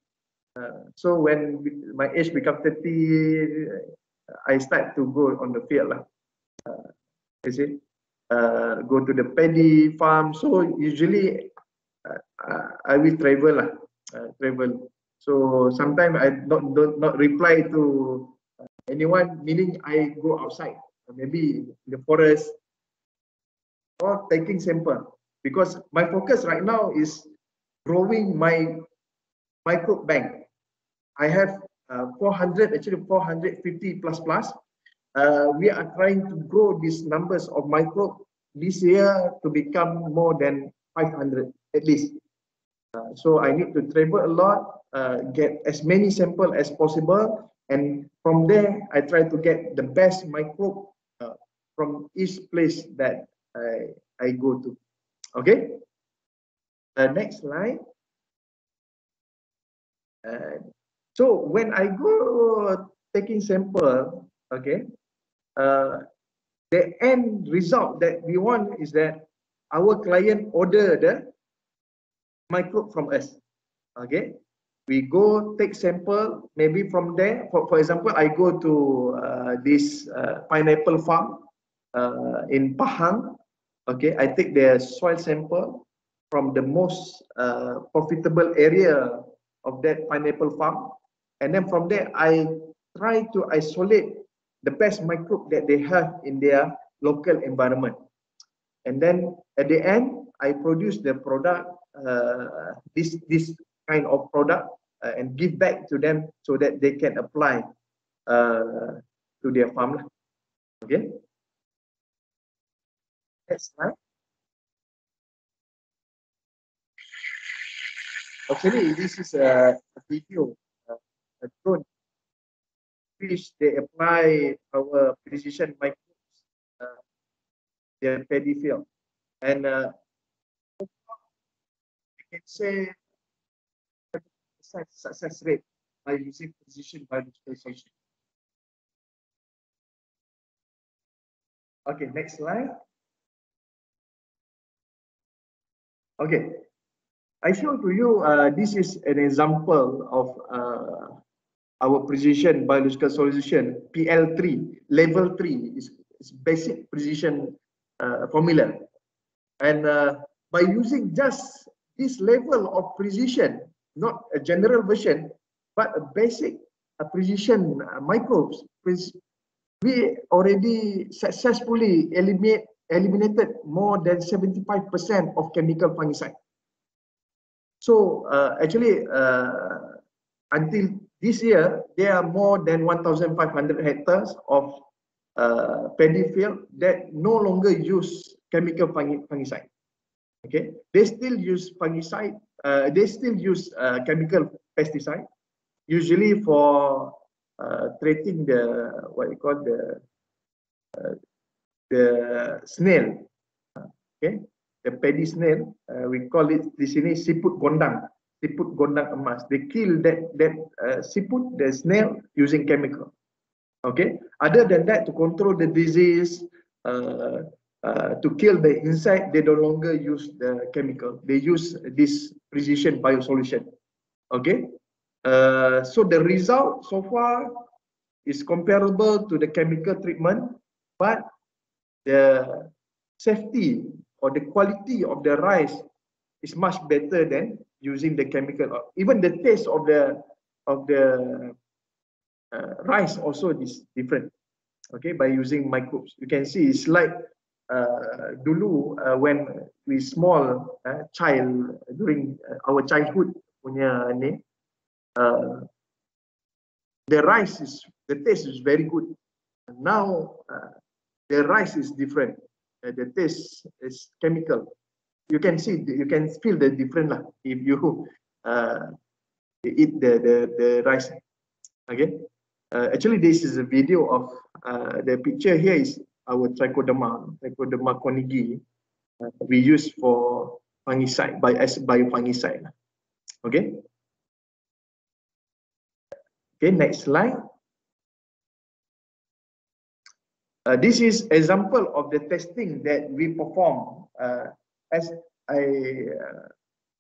[SPEAKER 5] So when my age become 30, I start to go on the field. You see, go to the paddy farm. So usually I will travel. Travel. So sometimes I not reply to Anyone, meaning I go outside, maybe in the forest, or taking sample, because my focus right now is growing my microbe bank. I have 400, actually 450 plus. We are trying to grow these numbers of microbe this year to become more than 500 at least. So I need to travel a lot, get as many samples as possible, and from there I try to get the best microbe from each place that I go to. Okay. Next slide. So when I go taking sample, okay, the end result that we want is that our client order the microbe from us. Okay, we go take sample, maybe from there. For example, I go to this pineapple farm in Pahang. Okay, I take their soil sample from the most profitable area of that pineapple farm, and then from there I try to isolate the best microbe that they have in their local environment, and then at the end I produce the product, this kind of product, and give back to them so that they can apply to their farm. Okay, next slide. Actually, this is a video, a drone, which they apply our precision microbes, their paddy field, and we can say success rate by using precision biological solution. Okay, next slide. Okay, I show to you, this is an example of our precision biological solution, PL3, level 3, is basic precision formula. And by using just this level of precision, not a general version, but a basic precision microbes, we already successfully eliminated more than 75% of chemical fungicide. So actually, until this year, there are more than 1,500 hectares of paddy field that no longer use chemical fungicide. Okay, they still use fungicide. They still use chemical pesticide, usually for treating the what you call the snail. Okay, the paddy snail. We call it di sini siput gondang emas. They kill that siput, the snail, using chemical. Okay. Other than that, to control the disease, to kill the insect, they no longer use the chemical. They use this precision biosolution. Okay. So the result so far is comparable to the chemical treatment, but the safety or the quality of the rice is much better than using the chemical. Even the taste of the rice also is different. Okay, by using microbes, you can see it's like dulu when we small child, during our childhood punya ni, the rice is, the taste is very good. Now the rice is different. The taste is chemical. You can see, you can feel the difference lah if you eat the rice. Okay. Actually, this is a video of the picture here is our Trichoderma carnegie. We use for fungicide, as biofungicide. Okay. Okay, next slide. This is example of the testing that we perform. As I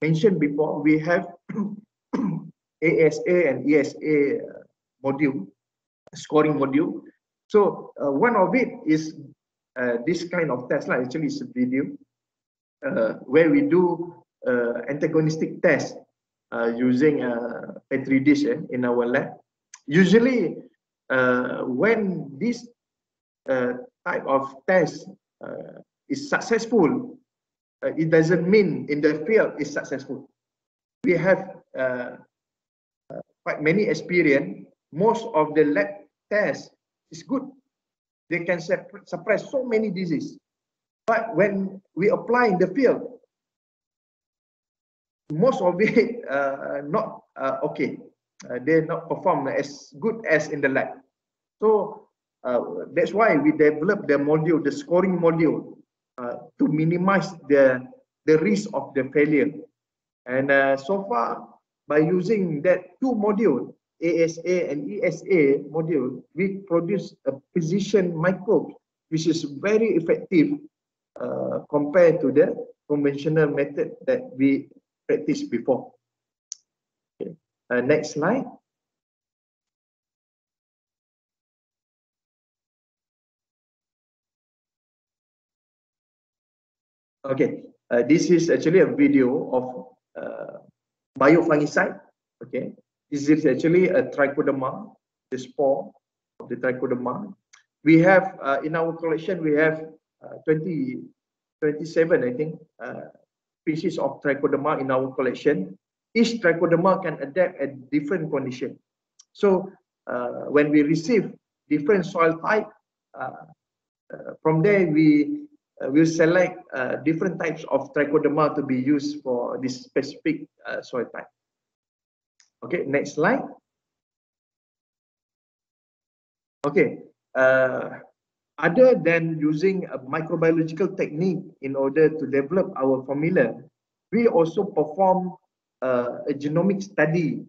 [SPEAKER 5] mentioned before, we have ASA and ESA module, scoring module. So one of it is this kind of test. Actually, it's a video where we do antagonistic test using a petri dish in our lab. Usually, when this type of test is successful, it doesn't mean in the field is successful. We have quite many experience. Most of the lab tests is good. They can suppress so many diseases. But when we apply in the field, most of it not okay. They not perform as good as in the lab. So that's why we developed the module, the scoring module, to minimize the risk of the failure. And so far, by using that two modules, ASA and ESA module, we produce a precision microbe, which is very effective compared to the conventional method that we practiced before. Okay. Next slide. Okay, this is actually a video of biofungicide. Okay, this is actually a trichoderma, the spore of the trichoderma. We have in our collection, we have 27, I think, species of trichoderma in our collection. Each trichoderma can adapt at different conditions. So when we receive different soil type, from there we will select different types of trichoderma to be used for this specific soil type. Okay, next slide. Okay, other than using a microbiological technique in order to develop our formula, we also perform a genomic study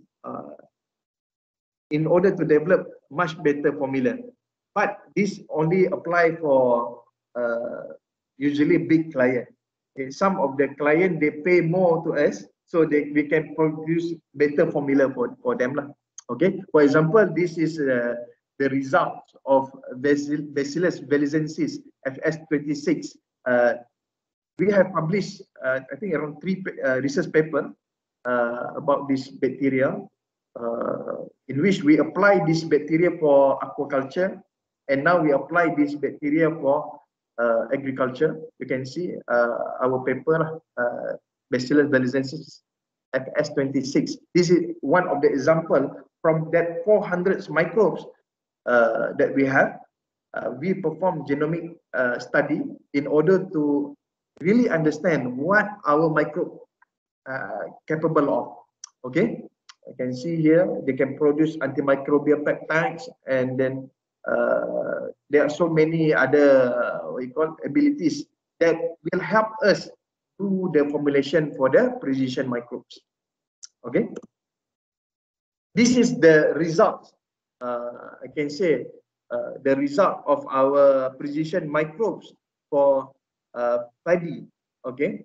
[SPEAKER 5] in order to develop much better formula. But this only apply for usually big client. Okay, some of the client, they pay more to us, so we can produce better formula for them lah. Okay, for example, this is the result of Bacillus velizensis FS26. We have published, I think, around 3 research papers about this bacteria, in which we apply this bacteria for aquaculture, and now we apply this bacteria for agriculture. You can see our paper, Bacillus velizensis FS26. This is one of the example from that 400 microbes that we have. We perform genomic study in order to really understand what our microbe capable of. Okay, I can see here they can produce antimicrobial peptides, and then there are so many other abilities that will help us do the formulation for the precision microbes. Okay, this is the result. I can say the result of our precision microbes for paddy. Okay,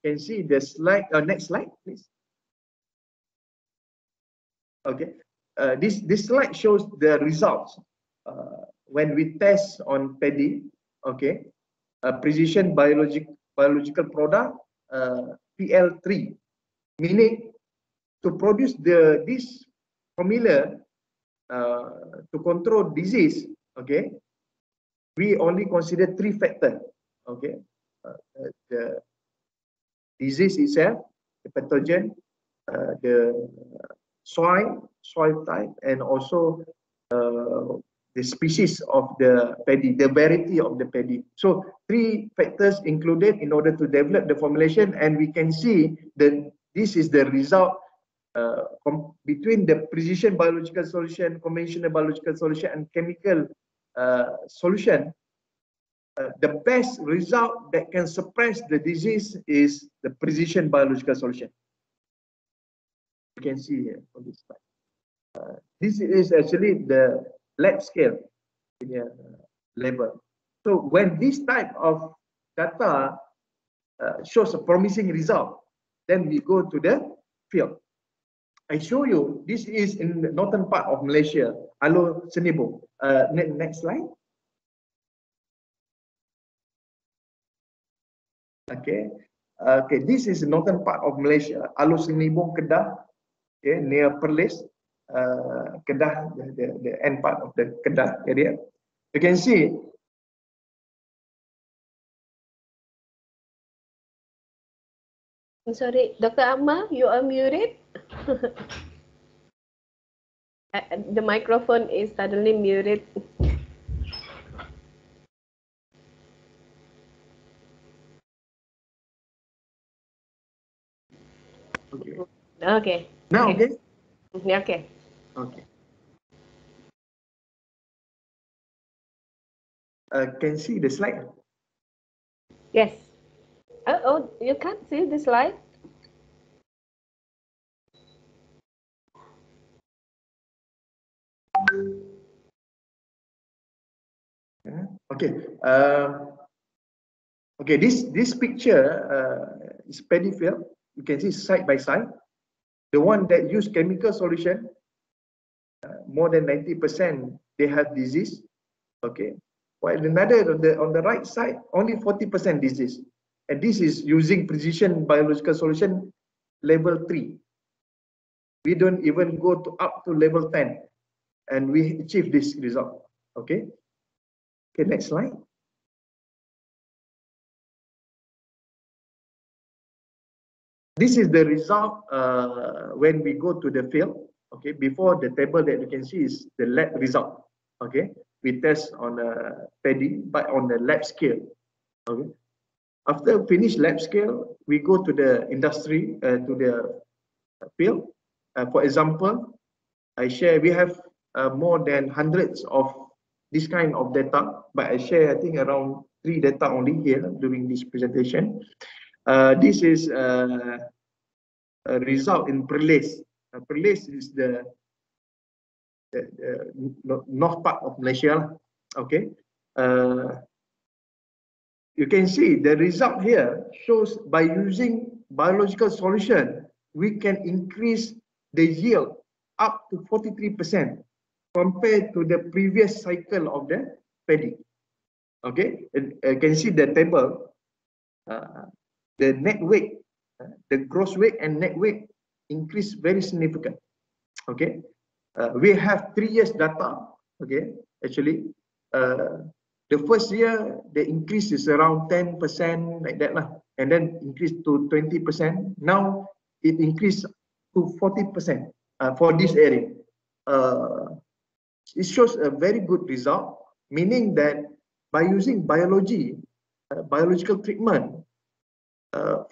[SPEAKER 5] can see the slide. Next slide, please. Okay, this slide shows the results when we test on paddy. Okay, precision biological product PL3, meaning to produce this formula to control disease. Okay, we only consider 3 factors. Okay, the disease itself, the pathogen, the soil type, and also the species of the paddy, the variety of the paddy. So 3 factors included in order to develop the formulation, and we can see that this is the result between the precision biological solution, conventional biological solution, and chemical solution. The best result that can suppress the disease is the precision biological solution. You can see here on this slide. This is actually the lab scale level. So when this type of data shows a promising result, then we go to the field. I show you, this is in the northern part of Malaysia, Alor Semerbong. Next slide. Okay, this is the northern part of Malaysia, Alor Semerbong, Kedah, okay, near Perlis. Kedah, the end part of the Kedah area. You can see
[SPEAKER 4] I'm sorry, Dr. Akmal, you are muted. The microphone is suddenly muted.
[SPEAKER 5] okay.
[SPEAKER 4] Okay.
[SPEAKER 5] Now okay?
[SPEAKER 4] Yeah, okay.
[SPEAKER 5] Okay. Can see the slide?
[SPEAKER 4] Yes. Oh, you can't see the slide?
[SPEAKER 5] Okay. Okay, this picture is paddy field. You can see side by side. The one that use chemical solution, more than 90% they have disease. Okay. While another on the right side, only 40% disease. And this is using precision biological solution level 3. We don't even go to up to level 10, and we achieve this result. Okay. Okay, next slide. This is the result when we go to the field. Okay, before the table that you can see is the lab result. Okay, we test on a paddy, but on the lab scale. Okay, after finish lab scale, we go to the industry, to the field. For example, I share, we have more than hundreds of this kind of data, but I share, I think, around 3 data only here during this presentation. This is a result in Perlis. Perlis is the north part of Malaysia. Okay. You can see the result here shows by using biological solution, we can increase the yield up to 43% compared to the previous cycle of the paddy. Okay, and you can see the table, the net weight, the gross weight and net weight increase very significant. Okay, we have 3 years data. Okay, actually, the first year the increase is around 10% like that lah, and then increase to 20%. Now it increased to 40% for this area. It shows a very good result, meaning that by using biological treatment,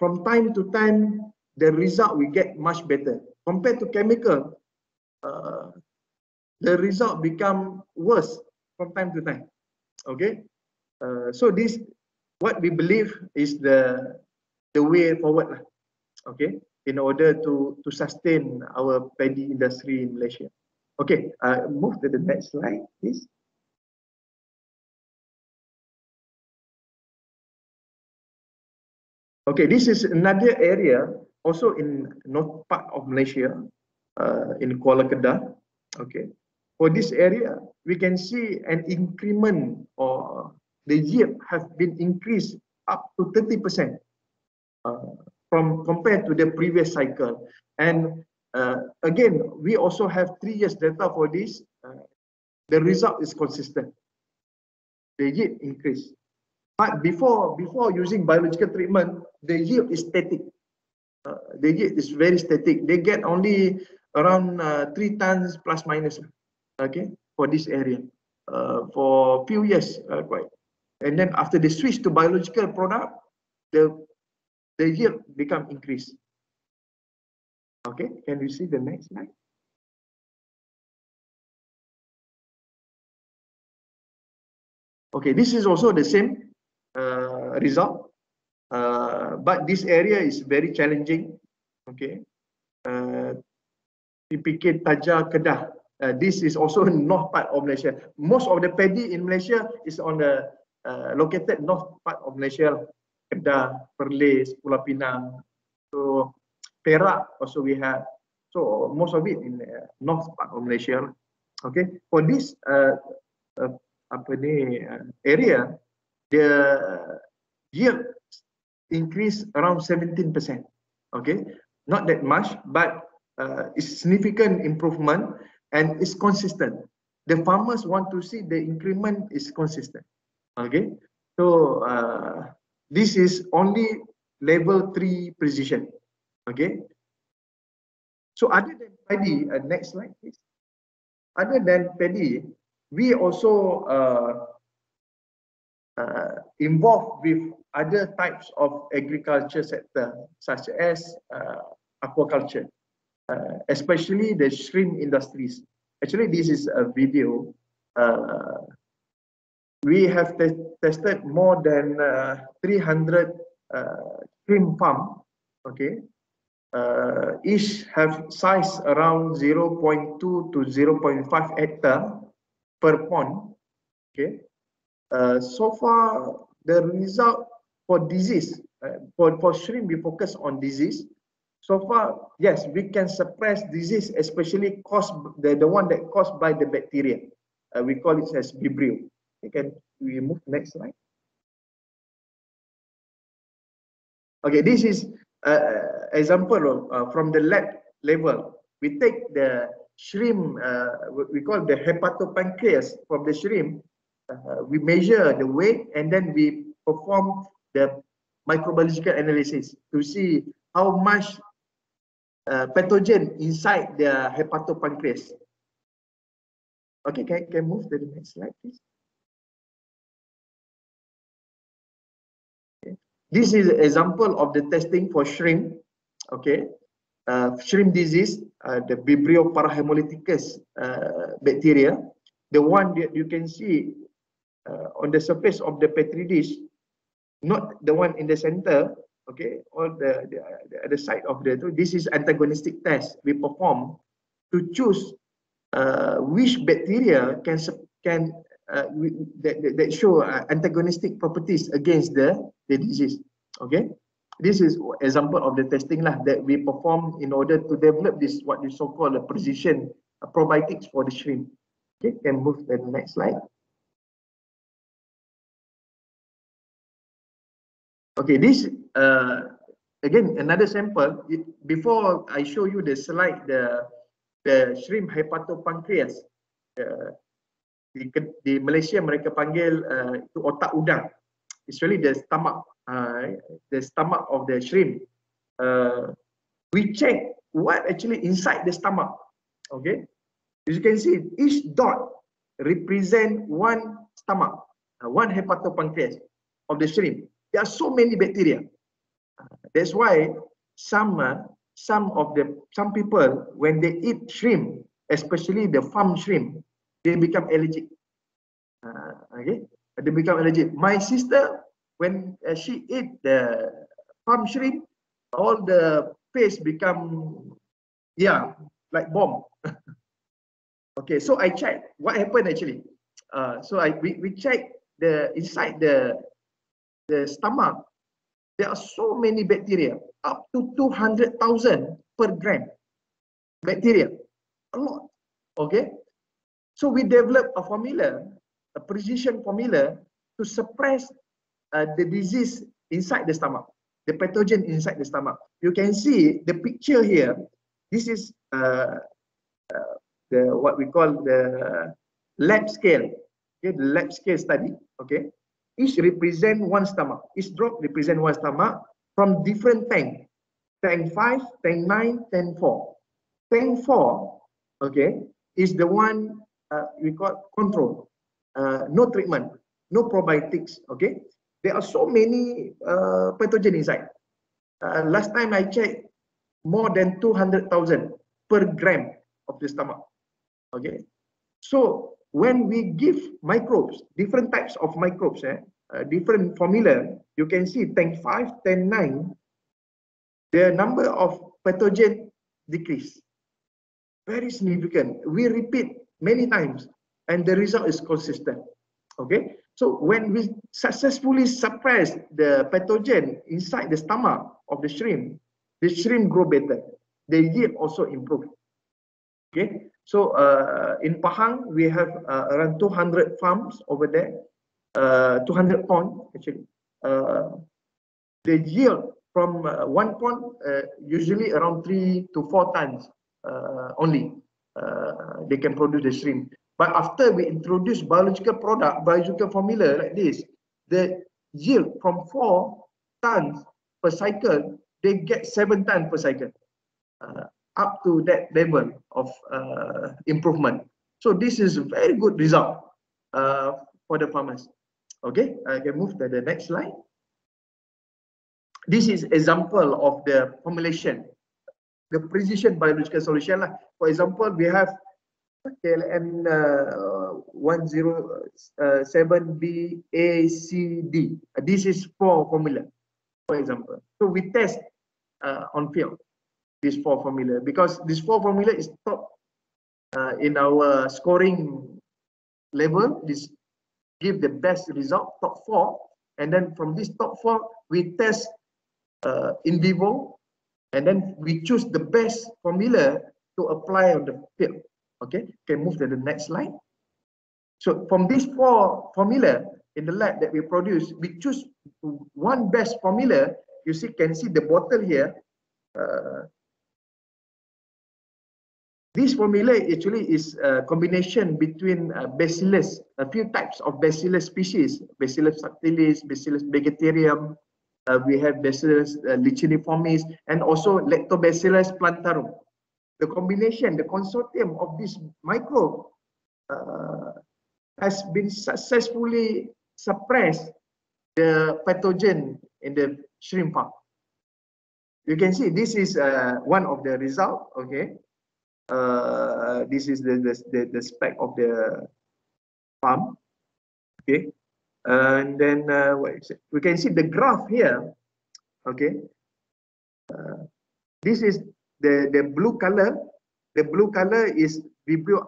[SPEAKER 5] from time to time, the result we get much better. Compared to chemical, the result become worse from time to time. Okay, so this, what we believe is the way forward. Okay, in order to sustain our paddy industry in Malaysia. Okay, move to the next slide, please. Okay, this is another area also in north part of Malaysia, in Kuala Kedah. Okay, for this area, we can see an increment, or the yield have been increased up to 30% from compared to the previous cycle. And again, we also have 3 years data for this. The result is consistent. The yield increase. But before using biological treatment, the yield is static. The yield is very static. They get only around 3 tons plus minus. Okay, for this area, for few years, quite. And then after they switch to biological product, the yield become increased. Okay, can you see the next slide? Okay, this is also the same result, but this area is very challenging. Okay, PPK Tajah Kedah. This is also north part of Malaysia. Most of the paddy in Malaysia is on the located north part of Malaysia. Kedah, Perlis, Pulau Pinang. So Perak also we have. So most of it in the north part of Malaysia. Okay, for this area, the yield increase around 17%. Okay, not that much, but it's significant improvement. and it's consistent. The farmers want to see the increment is consistent. Okay, so this is only level 3 precision. Okay, so other than paddy, next slide please. Other than paddy, we also involved with other types of agriculture sector, such as aquaculture, especially the shrimp industries. Actually, this is a video. We have tested more than 300 shrimp farm. Okay, each have size around 0.2 to 0.5 hectare per pond. Okay, so far the result for disease, for shrimp we focus on disease. So far, yes, we can suppress disease, especially caused the one that caused by the bacteria. We call it as Vibrio. Can we move next slide? Okay, this is example of, from the lab level. We take the shrimp, we call the hepatopancreas from the shrimp. We measure the weight and then we perform the microbiological analysis to see how much pathogen inside the hepatopancreas. Okay, can move to the next slide, please. Okay. This is an example of the testing for shrimp. Okay, shrimp disease, the Vibrio parahemolyticus bacteria. The one that you can see on the surface of the petri dish, not the one in the center. Okay, or the other side of the, this is antagonistic test we perform to choose which bacteria that show antagonistic properties against the disease. Okay, this is example of the testing lah that we perform in order to develop this what you so called a precision probiotics for the shrimp. Okay, can move to the next slide. Okay, this again another sample. Before I show you the slide, the shrimp hepatopancreas, di Malaysia mereka panggil itu otak udang. It's really the stomach of the shrimp. We check what actually inside the stomach. Okay, as you can see, each dot represent one stomach, one hepatopancreas of the shrimp. There are so many bacteria. That's why some people, when they eat shrimp, especially the farm shrimp, they become allergic. Okay, they become allergic. My sister, when she eat the farm shrimp, all the paste become, yeah, like bomb. Okay, so I checked what happened actually. So we check the inside the stomach. There are so many bacteria, up to 200,000 per gram bacteria, a lot. Okay, so we developed a formula, a precision formula to suppress the disease inside the stomach, the pathogen inside the stomach. You can see the picture here. This is the what we call the lab scale. Okay, the lab scale study. Okay. Each represent one stomach. Each drop represent one stomach from different tank. Tank 5, tank 9, tank 4. Tank 4, okay, is the one we call control. No treatment, no probiotics. Okay, there are so many pathogen inside. Last time I checked, more than 200,000 per gram of the stomach. Okay, so when we give microbes, different types of microbes, different formula, you can see tank 5, tank 9, the number of pathogen decrease. Very significant. We repeat many times and the result is consistent. Okay, so when we successfully suppress the pathogen inside the stomach of the shrimp grow better. The yield also improve. Okay, so in Pahang, we have around 200 farms over there, 200 pond actually. The yield from one pond usually around 3 to 4 tons only. they can produce the shrimp. But after we introduce biological product, biological formula like this, the yield from 4 tons per cycle, they get 7 tons per cycle, up to that level of improvement. So this is a very good result for the farmers. Okay, I can move to the next slide. This is example of the formulation, the precision biological solution. For example, we have KLM 107BACD. This is 4 formula, for example. So we test on field this 4 formula, because this 4 formula is top in our scoring level. This give the best result, top 4, and then from this top 4 we test in vivo, and then we choose the best formula to apply on the field. Okay, can move to the next slide. So from these 4 formula in the lab that we produce, we choose one best formula. You see, can see the bottle here. This formula actually is a combination between Bacillus, a few types of Bacillus species, Bacillus subtilis, Bacillus vegetarium. We have Bacillus licheniformis, and also Lactobacillus plantarum. The combination, the consortium of this microbe has been successfully suppressed the pathogen in the shrimp farm. You can see this is one of the result. Okay, this is the spec of the farm. Okay, and then what is it? We can see the graph here. Okay, this is the blue color. The blue color is Vibrio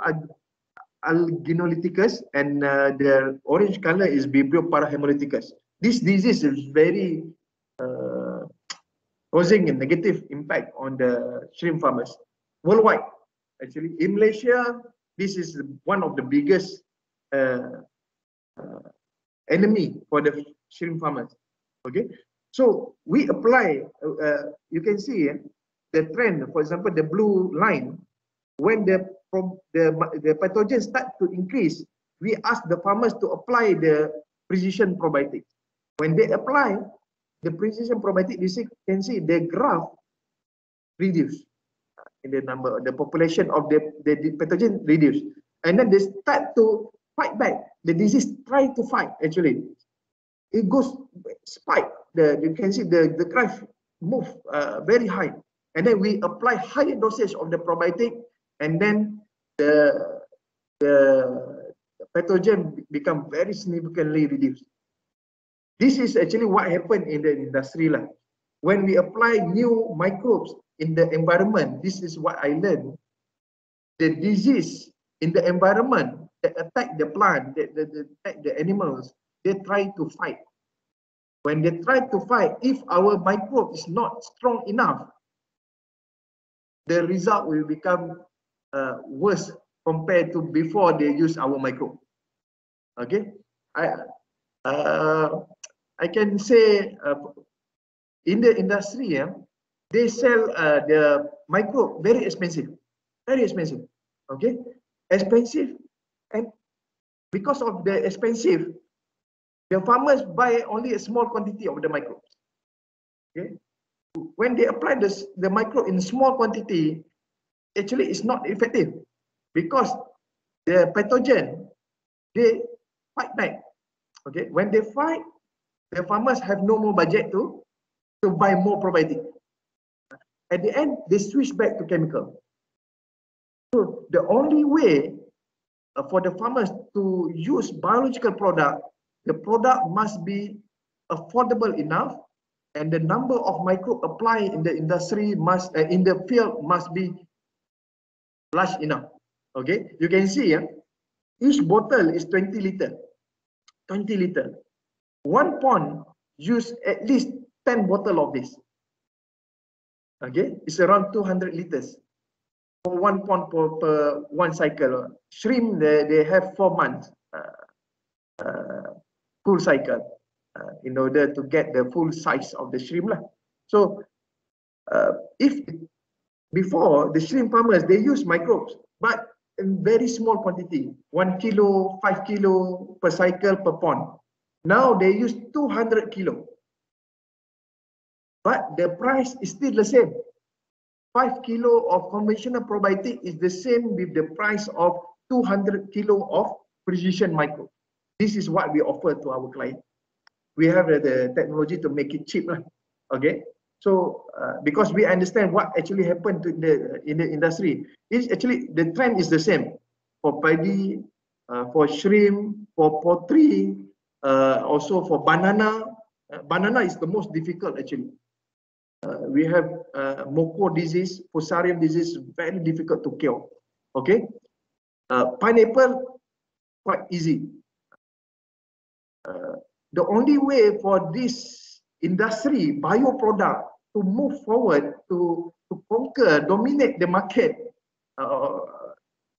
[SPEAKER 5] alginolyticus, and the orange color is Vibrio parahemolyticus. This disease is very causing a negative impact on the shrimp farmers worldwide. Actually, in Malaysia, this is one of the biggest enemy for the shrimp farmers. Okay, so we apply. You can see the trend. For example, the blue line. When the pathogen start to increase, we ask the farmers to apply the precision probiotics. When they apply the precision probiotic, you can see the graph reduce in the number, the population of the pathogen reduce, and then they start to fight back. The disease try to fight. Actually, it goes spike. You can see the graph move very high, and then we apply higher dosage of the probiotic, and then the pathogen become very significantly reduced. This is actually what happened in the industry. When we apply new microbes in the environment, this is what I learned. The disease in the environment that attack the plant, that attack the animals, they try to fight. When they try to fight, if our microbe is not strong enough, the result will become worse compared to before they use our microbe. Okay, I can say in the industry, they sell the microbe very expensive, okay, expensive, and because of the expensive, the farmers buy only a small quantity of the microbes. Okay, when they apply the microbe in small quantity, actually it's not effective, because the pathogen, they fight back. Okay, when they fight, the farmers have no more budget to buy more probiotic. At the end, they switch back to chemical. So the only way for the farmers to use biological product, the product must be affordable enough, and the number of microbe applied in the industry must in the field must be large enough. Okay, you can see each bottle is 20 liter. 20 liter. One pond use at least 10 bottle of this. Okay, it's around 200 liters for one pond per one cycle. Shrimp, they have 4 months full cycle in order to get the full size of the shrimp. So if before, the shrimp farmers, they use microbes, but in very small quantity, 1 kilo, 5 kilo per cycle per pond. Now they use 200 kilo. But the price is still the same. 5 kilo of conventional probiotic is the same with the price of 200 kilo of precision micro. This is what we offer to our client. We have the technology to make it cheap, okay? So because we understand what actually happened to in the industry, it's actually the trend is the same for paddy, for shrimp, for poultry, also for banana. Banana is the most difficult actually. We have Moko disease, Fusarium disease, very difficult to cure. Okay, pineapple quite easy. The only way for this industry, bioproduct, to move forward, to conquer, dominate the market,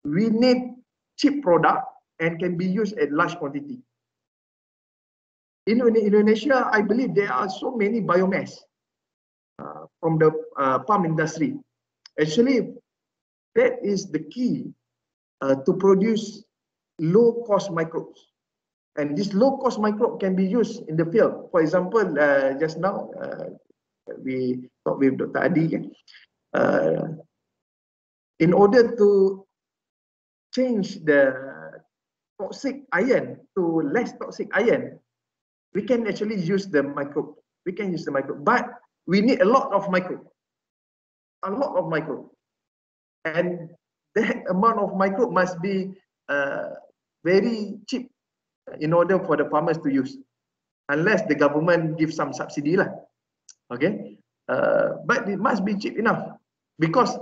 [SPEAKER 5] we need cheap product and can be used at large quantity. In Indonesia, I believe there are so many biomass from the palm industry. Actually, that is the key to produce low-cost microbes. And this low-cost microbe can be used in the field. For example, just now, we talked with Dr. Adi. In order to change the toxic iron to less toxic iron, we can actually use the microbe. We can use the microbe, but we need a lot of microbe. A lot of microbe. And that amount of microbe must be very cheap in order for the farmers to use, unless the government gives some subsidy lah. Okay, but it must be cheap enough, because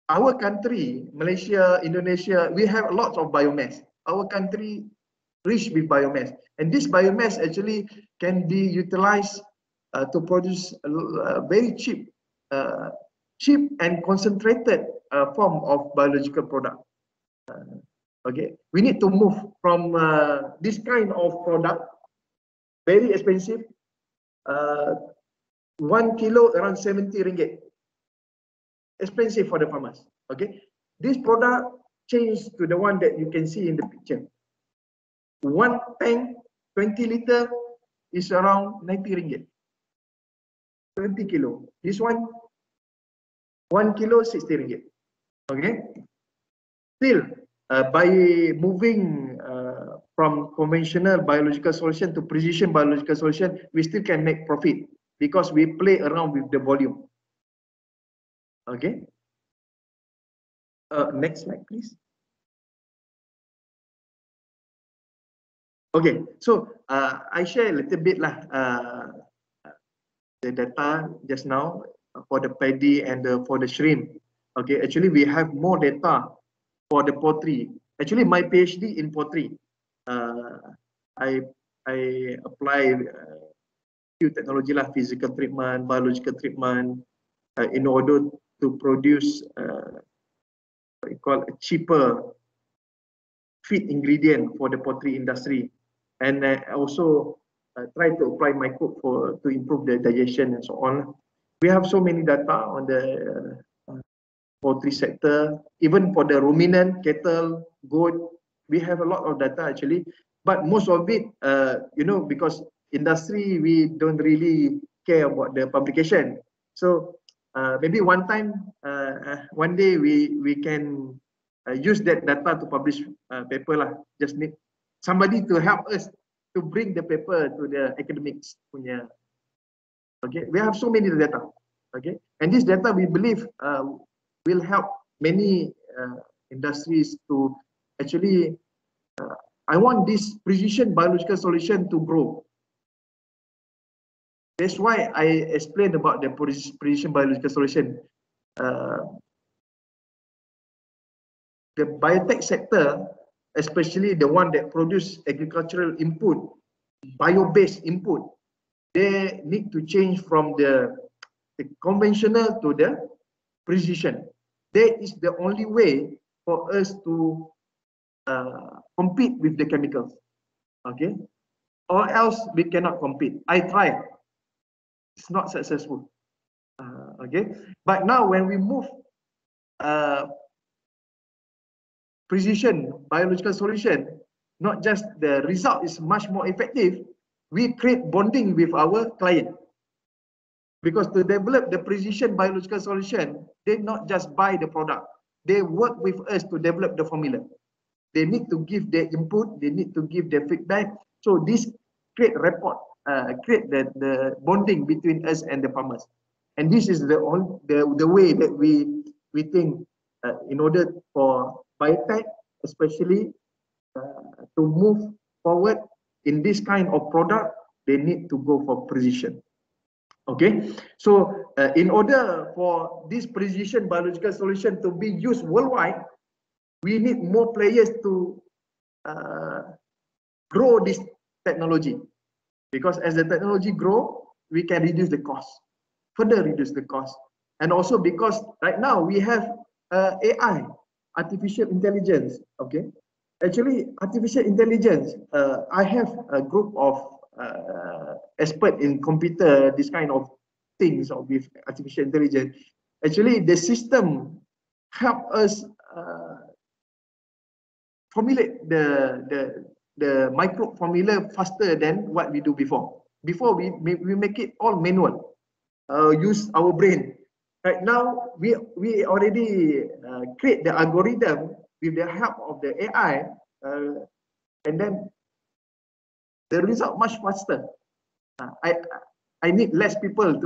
[SPEAKER 5] our country, Malaysia, Indonesia, we have lots of biomass. Our country rich with biomass, and this biomass actually can be utilized to produce a very cheap and concentrated form of biological product. Okay, we need to move from this kind of product, very expensive, 1 kilo around 70 ringgit, expensive for the farmers. Okay, this product changed to the one that you can see in the picture. One tank, 20 liter, is around 90 ringgit. 20 kilo. This one, 1 kilo, 60 ringgit. Okay. Still, by moving from conventional biological solution to precision biological solution, we still can make profit because we play around with the volume. Okay. Next slide, please. Okay, so I share a little bit lah the data just now for the paddy and for the shrimp. Okay, actually we have more data for the poultry. Actually, my PhD in poultry, I apply few technology lah, physical treatment, biological treatment, in order to produce what we call a cheaper feed ingredient for the poultry industry, and also try to apply microbe to improve the digestion and so on. We have so many data on the poultry sector, even for the ruminant, cattle, goat, we have a lot of data actually, but most of it, you know, because industry, we don't really care about the publication. So maybe one time, one day we can use that data to publish paper lah. Just need somebody to help us to bring the paper to the academics punya. Okay, we have so many data. Okay, and this data we believe will help many industries to actually. I want this precision biological solution to grow. That's why I explained about the precision biological solution. The biotech sector, especially the one that produce agricultural input, bio-based input, they need to change from the conventional to the precision. That is the only way for us to compete with the chemicals. Okay, or else we cannot compete. I tried, it's not successful. Okay, but now when we move precision biological solution, not just the result is much more effective, we create bonding with our client. Because to develop the precision biological solution, they not just buy the product, they work with us to develop the formula. They need to give their input, they need to give their feedback. So this create rapport, create the bonding between us and the farmers. And this is the way that we think in order for biotech, especially to move forward in this kind of product, they need to go for precision. Okay, so in order for this precision biological solution to be used worldwide, we need more players to grow this technology. Because as the technology grow, we can reduce the cost, further reduce the cost. And also because right now we have AI, artificial intelligence. Okay, actually artificial intelligence, I have a group of expert in computer, this kind of things with artificial intelligence. Actually, the system help us formulate the micro formula faster than what we do before. Before we make it all manual, use our brain. Right now, we already create the algorithm with the help of the AI, and then the result much faster. I need less people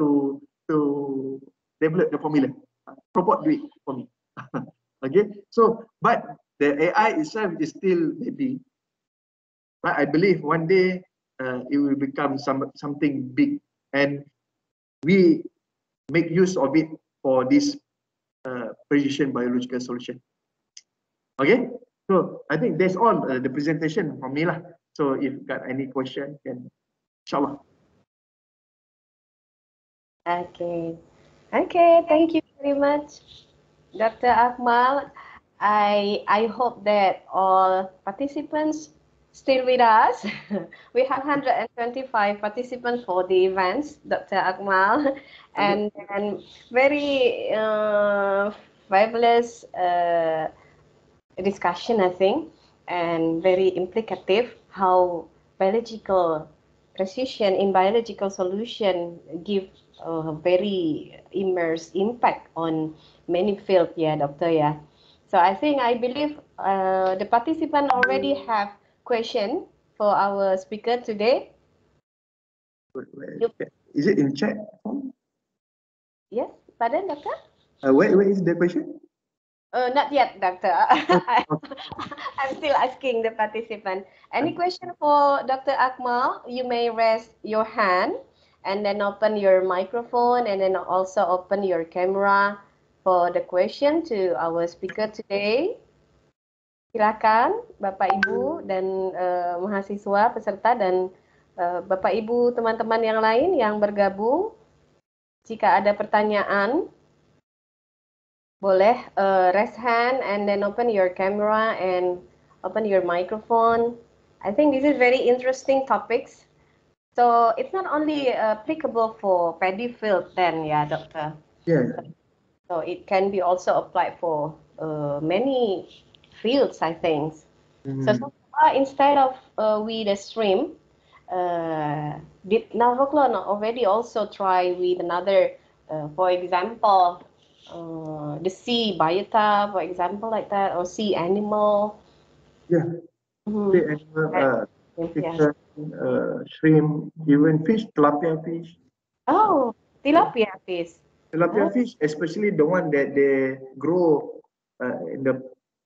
[SPEAKER 5] to develop the formula. Robot do it for me. Okay, so but the AI itself is still baby. But I believe one day it will become something big, and we make use of it for this precision biological solution. Okay, so I think that's all the presentation from me lah. So if got any question, then inshallah.
[SPEAKER 4] Okay. Okay, thank you very much, Dr. Akmal. I hope that all participants still with us. We have 125 participants for the events, Dr. Akmal, and very fabulous discussion, I think, and very implicative how biological precision in biological solution give a very immense impact on many fields, yeah, Doctor, yeah. So I believe the participant already have question for our speaker today.
[SPEAKER 5] Is it in chat?
[SPEAKER 4] Yes, pardon, Doctor?
[SPEAKER 5] Where is the question?
[SPEAKER 4] Not yet, Doctor. I'm still asking the participant. Any question for Dr. Akmal? You may raise your hand and then open your microphone and then also open your camera for the question to our speaker today. Silakan Bapak Ibu dan mahasiswa peserta dan Bapak Ibu teman-teman yang lain yang bergabung. Jika ada pertanyaan, boleh raise hand and then open your camera and open your microphone. I think this is very interesting topics. So it's not only applicable for paddy field then, yeah, Doctor.
[SPEAKER 5] Yeah.
[SPEAKER 4] So it can be also applied for many fields, I think. So far, instead of with the stream, did Navaklon already also try with another, for example, the sea biota, for example, like that, or sea animal?
[SPEAKER 5] Yeah. Sea animal, chicken, shrimp, even fish, tilapia fish.
[SPEAKER 4] Oh, tilapia fish.
[SPEAKER 5] Tilapia fish, especially the one that they grow in the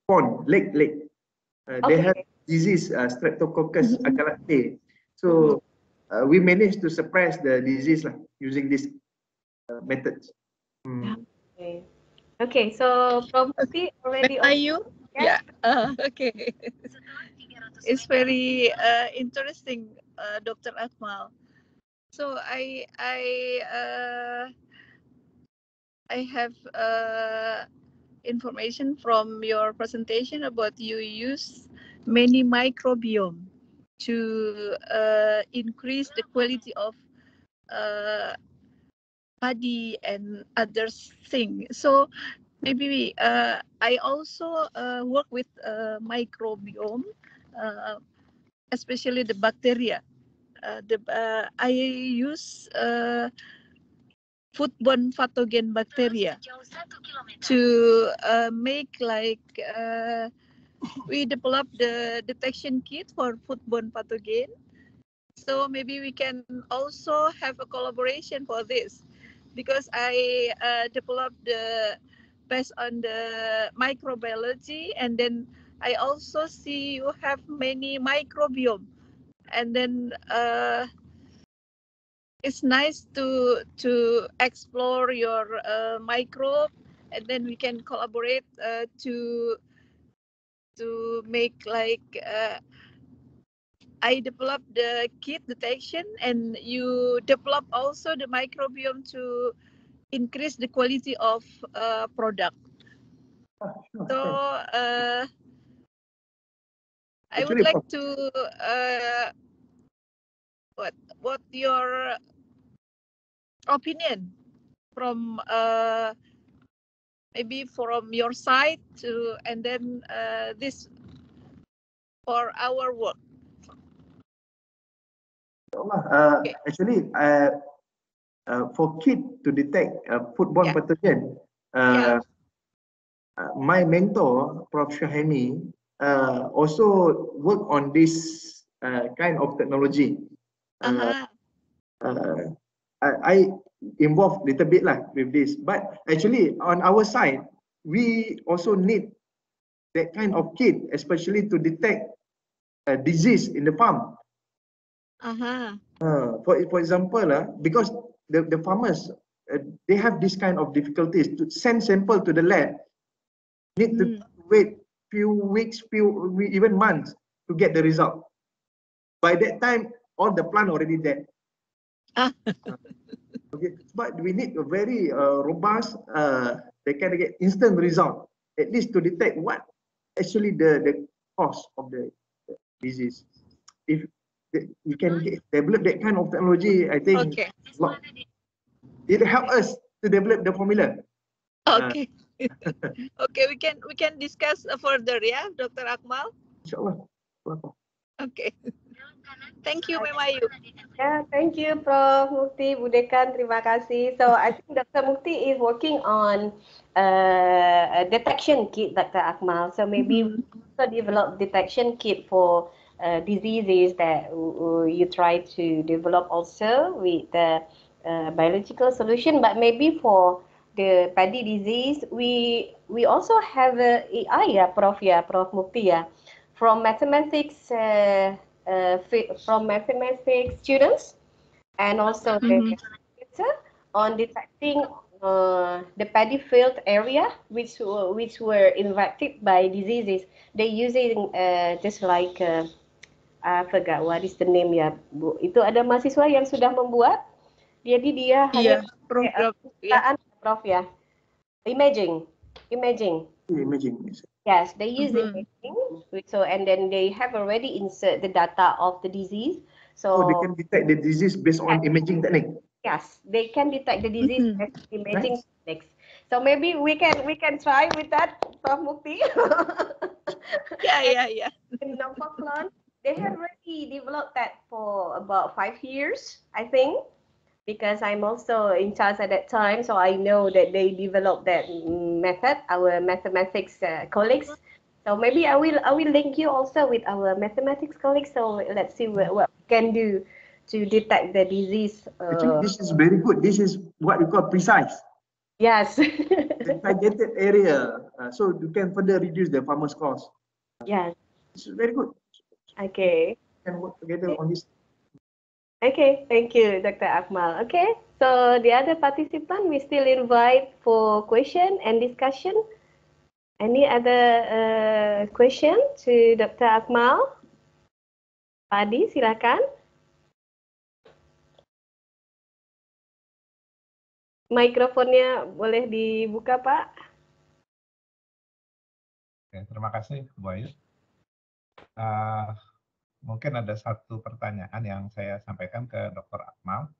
[SPEAKER 5] pond, lake. They have disease, Streptococcus agalactiae. So we managed to suppress the disease using these methods.
[SPEAKER 4] Okay, so probably already.
[SPEAKER 2] Are you? Yeah. Okay. It's very interesting, Dr. Akmal. So I have information from your presentation about you use many microbiome to increase the quality of
[SPEAKER 3] padi and other things. So maybe I also work with microbiome, especially the bacteria. I use foodborne pathogen bacteria to make like we develop the detection kit for foodborne pathogen. So maybe we can also have a collaboration for this, because I developed the based on the microbiology, and then I also see you have many microbiome, and then it's nice to explore your microbe, and then we can collaborate to make like I develop the kit detection, and you develop also the microbiome to increase the quality of product. So I would like to what your opinion from maybe from your side to, and then this for our work.
[SPEAKER 5] Actually, for kit to detect foodborne pathogen, my mentor, Prof. Shahemi, also work on this kind of technology. I involved little bit lah with this, but actually on our side, we also need that kind of kit, especially to detect disease in the farm. For example, because the farmers they have this kind of difficulties to send sample to the lab, need to wait few weeks, even months to get the result. By that time, all the plant already dead. Okay, but we need a very robust, they can get instant result, at least to detect what actually the cause of the disease. If we can develop that kind of technology, I think it help us to develop the formula.
[SPEAKER 3] Okay. Okay, we can discuss further, yeah, Dr. Akmal.
[SPEAKER 5] Inshallah.
[SPEAKER 3] Okay. Thank you, Memayu.
[SPEAKER 4] Yeah, thank you, Prof. Mukti, Budekan, terima kasih. So I think Dr. Mukti is working on a detection kit, Dr. Akmal. So maybe we also develop detection kit for diseases that you try to develop also with the biological solution. But maybe for the paddy disease, we also have AI, Prof. Mukti, from mathematics. From mathematics students, and also the on detecting the paddy field area which were infected by diseases. They using just like I forgot what is the name ya Bu. Itu ada mahasiswa yang sudah membuat. Jadi dia hanya
[SPEAKER 3] program
[SPEAKER 4] Prof ya. Imaging. Yes, they use imaging. So and then they have already insert the data of the disease. So
[SPEAKER 5] they can detect the disease based on imaging technique.
[SPEAKER 4] Yes, they can detect the disease based on imaging techniques. So maybe we can try with that, Prof. Mukti.
[SPEAKER 3] Yeah.
[SPEAKER 4] In Nopaclon, they have already developed that for about 5 years, I think, because I'm also in charge at that time, so I know that they developed that method, our mathematics colleagues. So maybe I will link you also with our mathematics colleagues. So let's see what we can do to detect the disease.
[SPEAKER 5] Actually, this is very good. This is what we call precise.
[SPEAKER 4] Yes.
[SPEAKER 5] The targeted area, so you can further reduce the farmer's cost.
[SPEAKER 4] Yes.
[SPEAKER 5] This is very good.
[SPEAKER 4] Okay.
[SPEAKER 5] We can work together on this.
[SPEAKER 4] Okay, thank you, Dr. Akmal. Okay, so the other participant, we still invite for question and discussion. Any other question to Dr. Akmal? Padi, silakan. Mikrofonnya boleh dibuka, Pak.
[SPEAKER 6] Oke, terima kasih, Bu Ayu. Mungkin ada satu pertanyaan yang saya sampaikan ke Dr. Akmal.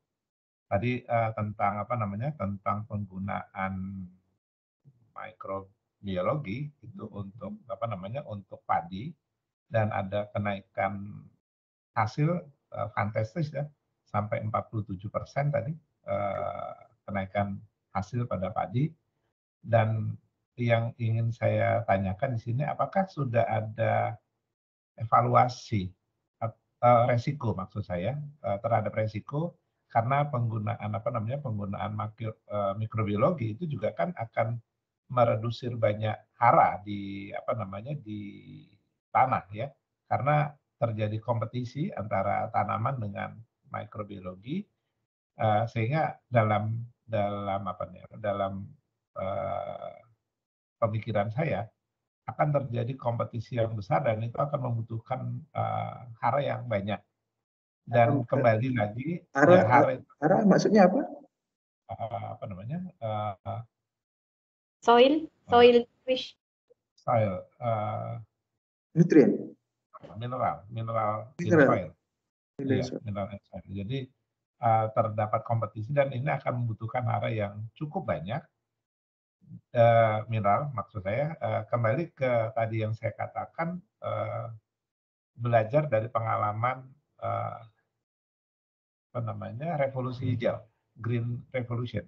[SPEAKER 6] Tadi tentang apa namanya, tentang penggunaan mikrobiologi itu untuk apa namanya, untuk padi, dan ada kenaikan hasil fantastis ya, sampai 47% tadi kenaikan hasil pada padi. Dan yang ingin saya tanyakan di sini, apakah sudah ada evaluasi resiko, maksud saya terhadap resiko, karena penggunaan apa namanya, penggunaan mikrobiologi itu juga kan akan meredusir banyak hara di apa namanya, di tanah ya, karena terjadi kompetisi antara tanaman dengan mikrobiologi, sehingga dalam apa nih, dalam pemikiran saya akan terjadi kompetisi yang besar, dan itu akan membutuhkan hara yang banyak. Dan kembali lagi, ya,
[SPEAKER 5] hara maksudnya apa?
[SPEAKER 6] Apa namanya?
[SPEAKER 4] Soil fish.
[SPEAKER 6] Soil,
[SPEAKER 5] Nutrien.
[SPEAKER 6] mineral in
[SPEAKER 5] Mineral.
[SPEAKER 6] soil. Iya, mineral in soil. Jadi terdapat kompetisi, dan ini akan membutuhkan hara yang cukup banyak. Mineral, maksud saya, kembali ke tadi yang saya katakan, belajar dari pengalaman apa namanya, revolusi hijau, Green Revolution,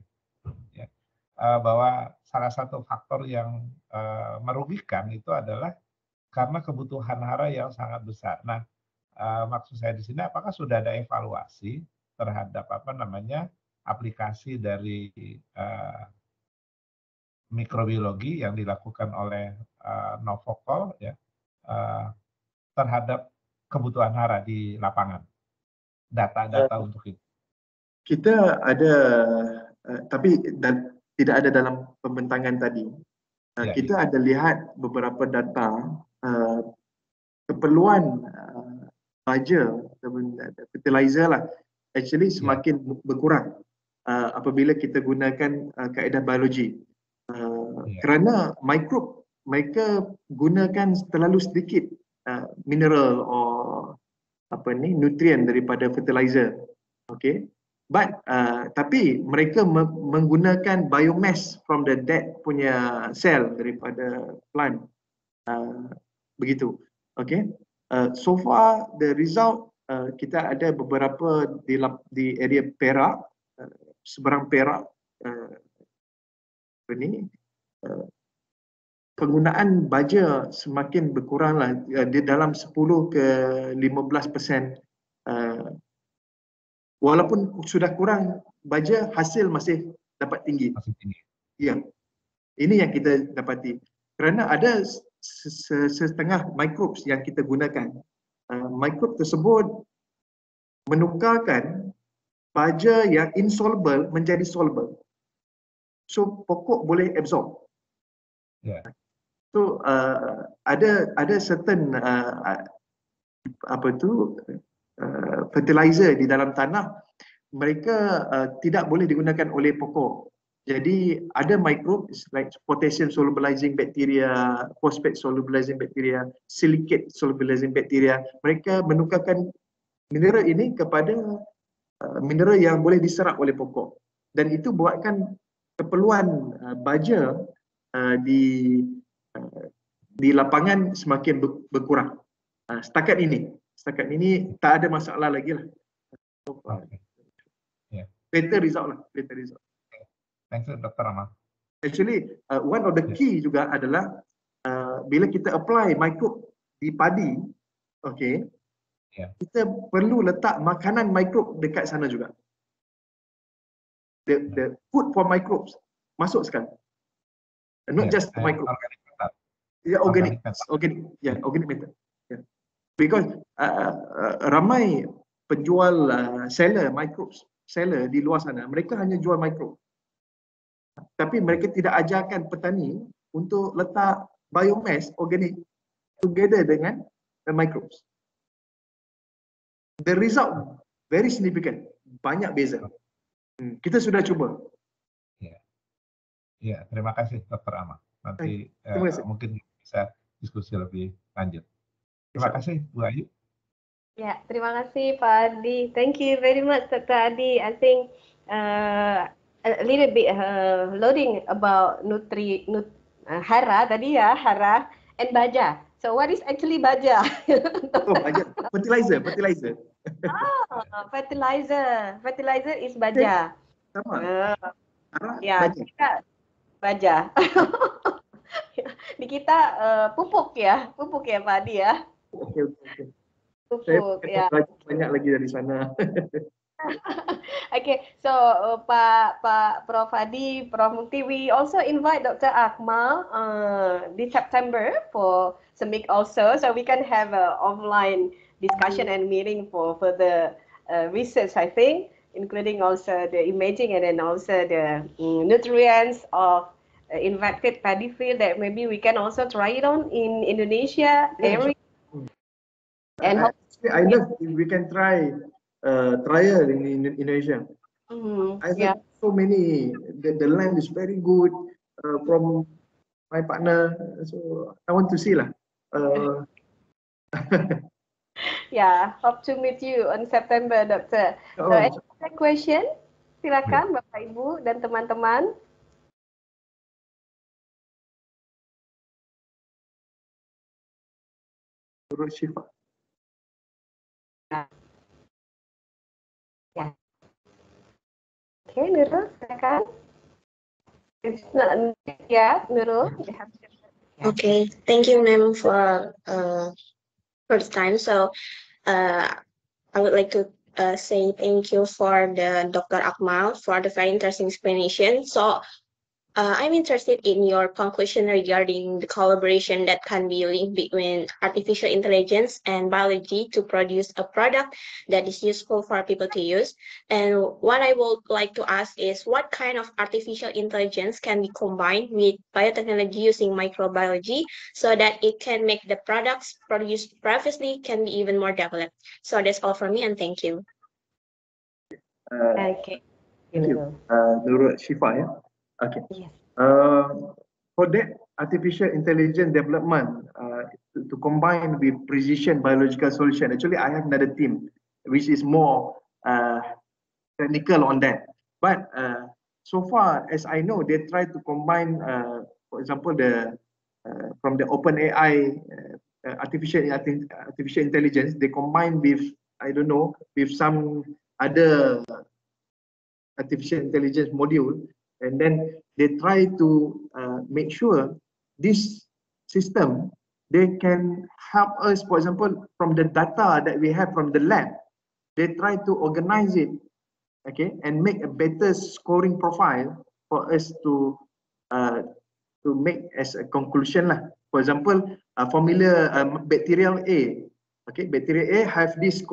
[SPEAKER 6] ya, bahwa salah satu faktor yang merugikan itu adalah karena kebutuhan hara yang sangat besar. Nah, maksud saya di sini, apakah sudah ada evaluasi terhadap apa namanya, aplikasi dari mikrobiologi yang dilakukan oleh Novokol ya, terhadap kebutuhan hara di lapangan, data-data untuk itu?
[SPEAKER 5] Kita ada, tapi tidak ada dalam pembentangan tadi. Kita ada lihat beberapa data keperluan baja ataupun fertilizer lah, actually semakin berkurang apabila kita gunakan kaedah biologi. Kerana mikrob, mereka gunakan terlalu sedikit mineral atau nutrien daripada fertilizer. Okay. But tapi mereka menggunakan biomass from the dead punya cell daripada plant, begitu. Okay. So far the result, kita ada beberapa di area Perak, seberang Perak, penggunaan baja semakin berkurang lah, di dalam 10 ke 15%. Walaupun sudah kurang baja, hasil masih dapat tinggi. Ya, ini yang kita dapati. Kerana ada setengah microbes yang kita gunakan. Mikrob tersebut menukarkan baja yang insoluble menjadi soluble. So pokok boleh absorb. So ada certain fertilizer di dalam tanah, mereka tidak boleh digunakan oleh pokok. Jadi ada microbes like potassium solubilizing bacteria, phosphate solubilizing bacteria, silicate solubilizing bacteria. Mereka menukarkan mineral ini kepada mineral yang boleh diserap oleh pokok. Dan itu buatkan keperluan baja di lapangan semakin berkurang. Setakat ini tak ada masalah lagi lah. Better result lah, better result.
[SPEAKER 6] Thanks, Dr. Amal.
[SPEAKER 5] Actually, one of the key juga adalah bila kita apply microbe di padi, okay, kita perlu letak makanan microbe dekat sana juga. The food for microbes masuk sekali. Not just the microbe. Organic method. Because ramai penjual seller microbes, seller di luar sana, mereka hanya jual microbe. Tapi mereka tidak ajarkan petani untuk letak biomass organic together dengan the microbes. The result very significant, banyak beza. Kita sudah cuba.
[SPEAKER 6] Ya, terima kasih Dr. Amal. Nanti mungkin bisa diskusi lebih lanjut. Terima kasih Bu Ayu.
[SPEAKER 4] Ya, terima kasih Pak Adi. Thank you very much Dr. Adi. I think a little bit loading about hara tadi ya, hara and baja. So what is actually baja?
[SPEAKER 5] Oh, baja. Fertilizer.
[SPEAKER 4] Fertilizer. Fertilizer is baja.
[SPEAKER 5] Sama. Hara,
[SPEAKER 4] Ya,
[SPEAKER 5] baja.
[SPEAKER 4] kita baja. Di kita pupuk ya Pak Adi ya.
[SPEAKER 5] Okay. Saya
[SPEAKER 4] Pupuk ya.
[SPEAKER 5] belajar banyak lagi dari sana.
[SPEAKER 4] Okay, so Pak Prof Adi, Prof Mukti, we also invite Dr. Akmal this September for SEMIC also, so we can have an offline discussion and meeting for further research, I think, including also the imaging and then also the nutrients of infected paddy field that maybe we can also try it on in Indonesia area. And
[SPEAKER 5] I love if we can try trial in Indonesia. I think so many. The land is very good from my partner. So I want to see lah.
[SPEAKER 4] Yeah, hope to meet you on September, Doctor. So any other question? Silakan Bapak Ibu dan teman-teman.
[SPEAKER 5] Nurul Syifa.
[SPEAKER 4] Okay, Nurul, silakan. It's not yet, Nurul.
[SPEAKER 7] Okay, thank you, ma'am, for the time. So, I would like to say thank you for the Dr. Akmal for the very interesting explanation. So, I'm interested in your conclusion regarding the collaboration that can be linked between artificial intelligence and biology to produce a product that is useful for people to use. And what I would like to ask is what kind of artificial intelligence can be combined with biotechnology using microbiology so that it can make the products produced previously can be even more developed. So that's all from me, and thank you.
[SPEAKER 4] Okay.
[SPEAKER 5] Thank you. Nurul Syifa, ya. Okay.
[SPEAKER 4] Yes.
[SPEAKER 5] For that artificial intelligence development to combine with precision biological solution, actually I have another team which is more technical on that. But so far as I know, they try to combine, for example, from the OpenAI artificial intelligence, they combine with, I don't know, with some other artificial intelligence module, and then they try to make sure this system, they can help us, for example, from the data that we have from the lab, they try to organize it, okay, and make a better scoring profile for us to make as a conclusion lah. For example, formula bacterial A, okay, bacteria A have this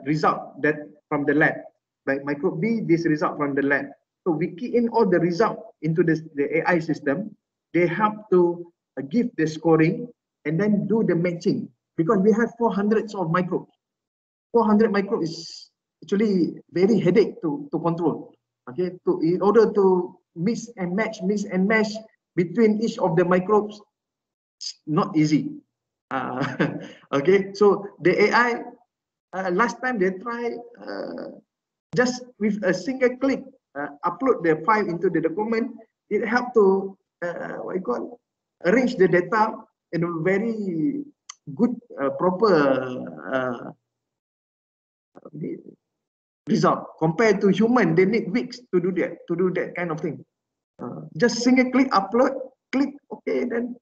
[SPEAKER 5] result that from the lab. Like microbe B, this result from the lab. So we key in all the result into the AI system. They help to give the scoring and then do the matching, because we have 400 of microbes. 400 microbes is actually very headache to control. Okay, in order to mix and match between each of the microbes, it's not easy. Okay, so the AI last time they try. Just with a single click, upload the file into the document, it helped to arrange the data in a very good, proper result. Compared to human, they need weeks to do that kind of thing. Just single click, upload, click, okay, then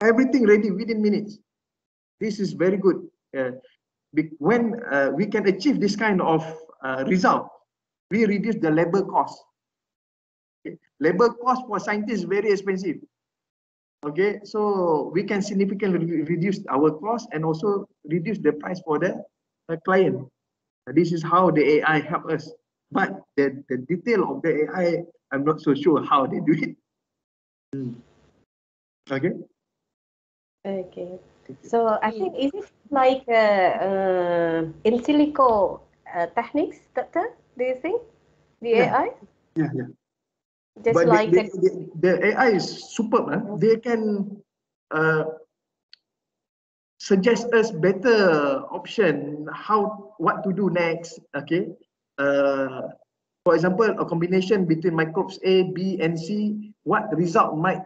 [SPEAKER 5] everything ready within minutes. This is very good. When we can achieve this kind of result, we reduce the labor cost. Okay. Labor cost for scientists is very expensive. Okay, so we can significantly reduce our cost and also reduce the price for the client. This is how the AI help us. But the detail of the AI, I'm not so sure how they do it. Okay.
[SPEAKER 4] Okay. So I think is it like in silico techniques, Doctor? Do you think the AI?
[SPEAKER 5] Yeah.
[SPEAKER 4] Just
[SPEAKER 5] but
[SPEAKER 4] like
[SPEAKER 5] the AI is superb. They can suggest us better option what to do next. Okay. For example, a combination between microbes A, B, and C, what result might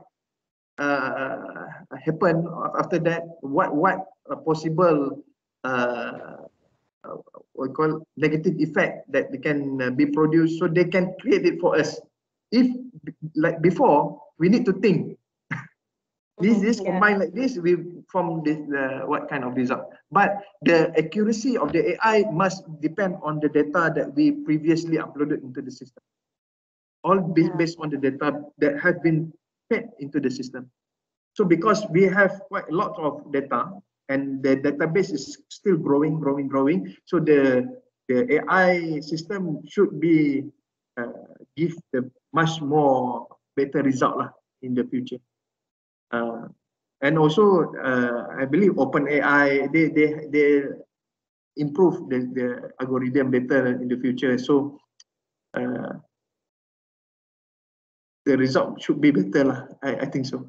[SPEAKER 5] happen after that? What possible what we call negative effect that they can be produced, so they can create it for us. If like before, we need to think. This combined like this, we from this what kind of result. But the accuracy of the AI must depend on the data that we previously uploaded into the system. All based on the data that has been fed into the system. So because we have quite a lot of data and the database is still growing, so the AI system should be give the much more better result lah in the future. And also, I believe OpenAI they improve the algorithm better in the future. So the result should be better lah. I think so.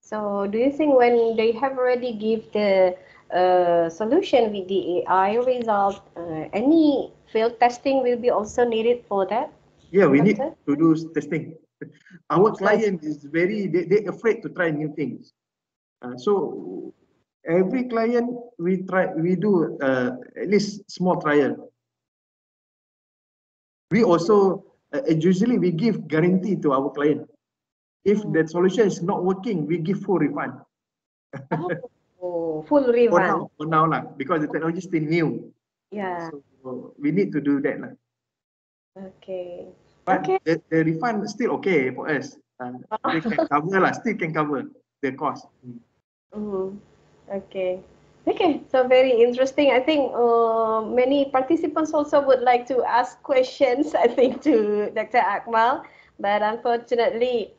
[SPEAKER 4] So, do you think when they have already give the solution with the AI result, any field testing will be also needed for that?
[SPEAKER 5] Yeah, we need to do testing. Our client is very, they afraid to try new things. So every client we do at least small trial. We also usually we give guarantee to our client. If the solution is not working, we give full refund.
[SPEAKER 4] Oh, full refund.
[SPEAKER 5] For now lah, because the technology is still new.
[SPEAKER 4] Yeah.
[SPEAKER 5] So we need to do that lah.
[SPEAKER 4] Okay.
[SPEAKER 5] But the refund is still okay for us. They can cover lah, still can cover the cost.
[SPEAKER 4] Okay. Okay, so very interesting. I think many participants also would like to ask questions, I think, to Dr. Akmal. But unfortunately,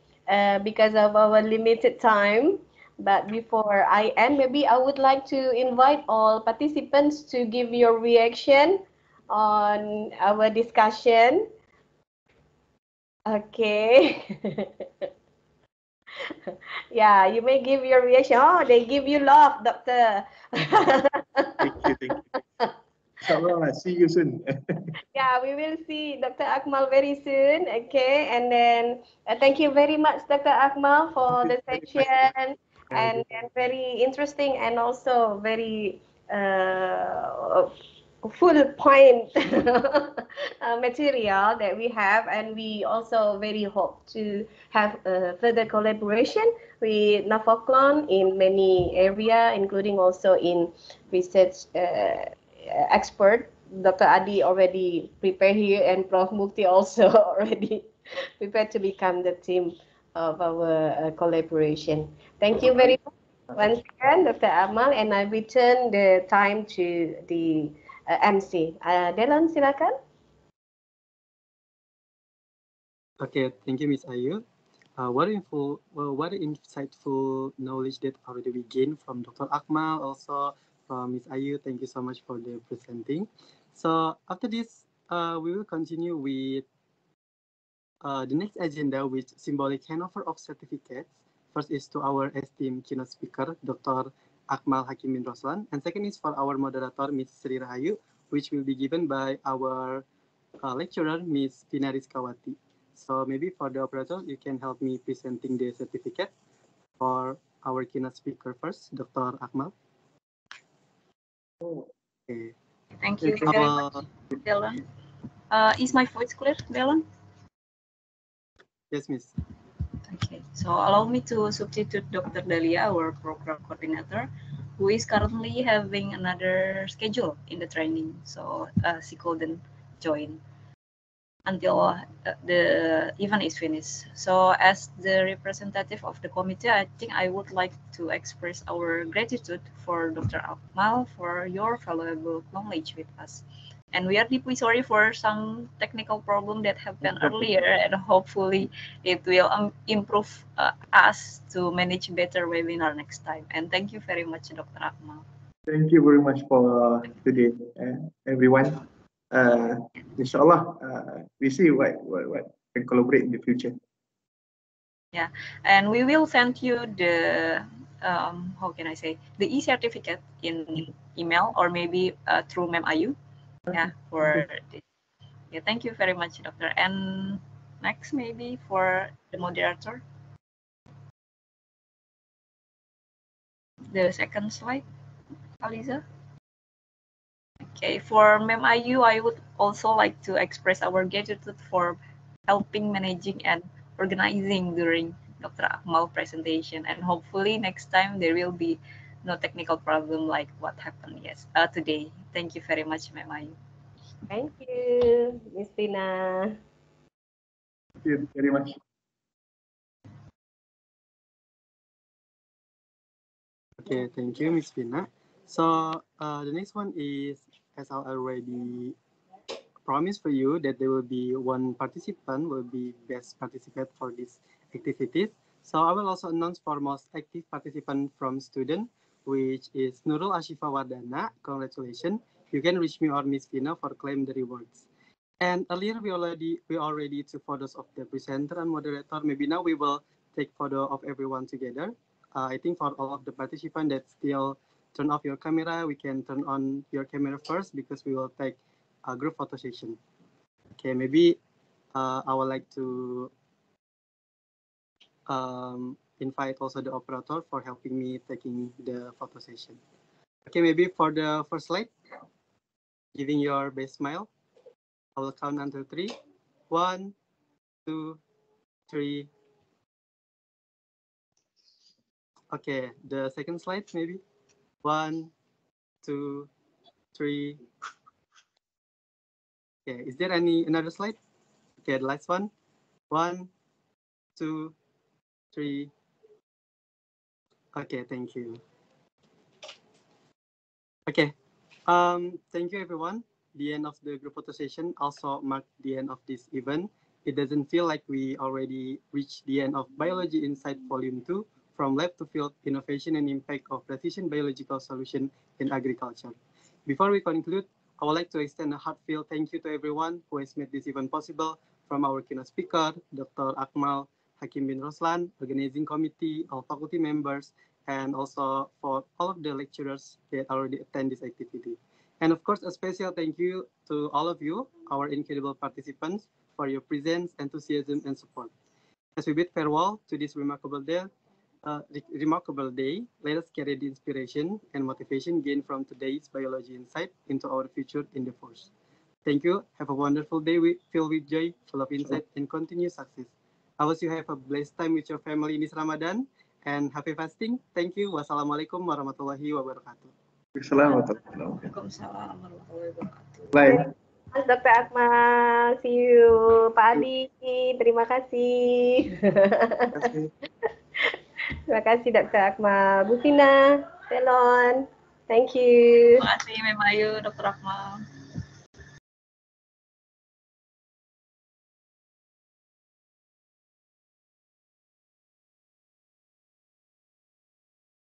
[SPEAKER 4] because of our limited time, but before I end, maybe I would like to invite all participants to give your reaction on our discussion. Okay. Yeah, you may give your reaction. Oh, they give you love, doctor.
[SPEAKER 5] Thank you. Inshallah, see you soon.
[SPEAKER 4] Yeah, we will see Dr. Akmal very soon. Okay, and then thank you very much, Dr. Akmal, for the session, and very interesting and also very full point material that we have, and we also very hope to have further collaboration with Nafoclon in many area, including also in research expert. Dr. Adi already prepared here, and Prof. Mukti also already prepared to become the team of our collaboration. Thank you very much once again, Dr. Akmal, and I return the time to the MC. Delon, silakan.
[SPEAKER 1] Okay, thank you, Ms. Ayu. What insightful knowledge that already we gained from Dr. Akmal, also from Ms. Ayu. Thank you so much for the presenting. So after this, we will continue with the next agenda, which symbolic handover of certificates. First is to our esteemed keynote speaker, Dr. Akmal Hakim bin Roslan, and second is for our moderator, Ms. Sri Rahayu, which will be given by our lecturer, Ms. Tina Rizkawati. So maybe for the operator, you can help me presenting the certificate for our keynote speaker first, Dr. Akmal. Okay.
[SPEAKER 8] Thank you very much, Delon. Is my voice clear, Delon?
[SPEAKER 1] Yes, Miss.
[SPEAKER 8] Okay, so allow me to substitute Dr. Dalia, our program coordinator, who is currently having another schedule in the training, so she couldn't join until the event is finished. So as the representative of the committee, I think I would like to express our gratitude for Dr. Akmal for your valuable knowledge with us. And we are deeply sorry for some technical problem that happened earlier, and hopefully it will improve us to manage better webinar next time. And thank you very much, Dr. Akmal.
[SPEAKER 5] Thank you very much for today, everyone. Inshallah, we see what can collaborate in the future.
[SPEAKER 8] Yeah, and we will send you the how can I say, the e-certificate in email, or maybe through Mem Ayu. Yeah, for this. Yeah, thank you very much, Doctor. And next, maybe for the moderator, the second slide, Aliza. Okay, for Mem Ayu, I would also like to express our gratitude for helping managing and organizing during Dr. Akmal presentation, and hopefully next time there will be no technical problem like what happened today. Thank you very much, Mem Ayu.
[SPEAKER 4] Thank you, Miss Tina.
[SPEAKER 5] Thank you very much.
[SPEAKER 1] Okay, thank you, Miss Vina. So the next one is, as I already promised for you, that there will be one participant will be best participant for this activities. So I will also announce for most active participant from student, which is Nurul Ashifa Wardana. Congratulations. You can reach me or Miss Vina for claim the rewards. And earlier we already took photos of the presenter and moderator. Maybe now we will take photo of everyone together. I think for all of the participants that still turn off your camera, we can turn on your camera first because we will take a group photo session. Okay, maybe I would like to invite also the operator for helping me taking the photo session. Okay, maybe for the first slide, giving your best smile. I will count until 3. 1, 2, 3. Okay, the second slide maybe. 1, 2, 3. Okay, is there another slide? Okay, the last one. 1, 2, 3. Okay, thank you. Okay, thank you everyone. The end of the group photo session also marked the end of this event. It doesn't feel like we already reached the end of Biology Insight Volume 2, from lab to field, innovation and impact of precision biological solution in agriculture. Before we conclude, I would like to extend a heartfelt thank you to everyone who has made this event possible, from our keynote speaker, Dr. Akmal Hakim bin Roslan, organizing committee, all faculty members, and also for all of the lecturers that already attend this activity. And of course, a special thank you to all of you, our incredible participants, for your presence, enthusiasm, and support. As we bid farewell to this remarkable day, let us carry the inspiration and motivation gained from today's Biology Insight into our future endeavors. Thank you. Have a wonderful day filled with joy, full of insight, and continued success. I wish you have a blessed time with your family in this Ramadan, and happy fasting. Thank you. Wassalamualaikum warahmatullahi wabarakatuh.
[SPEAKER 8] Waalaikumsalam warahmatullahi wabarakatuh.
[SPEAKER 5] Bye.
[SPEAKER 4] Mas Dr. Akmal, see you. Pak Adi, terima kasih. Terima kasih Dr. Akmal. Bu Tina, Telon, thank you.
[SPEAKER 8] Terima kasih Mem Ayu, Dr. Akmal.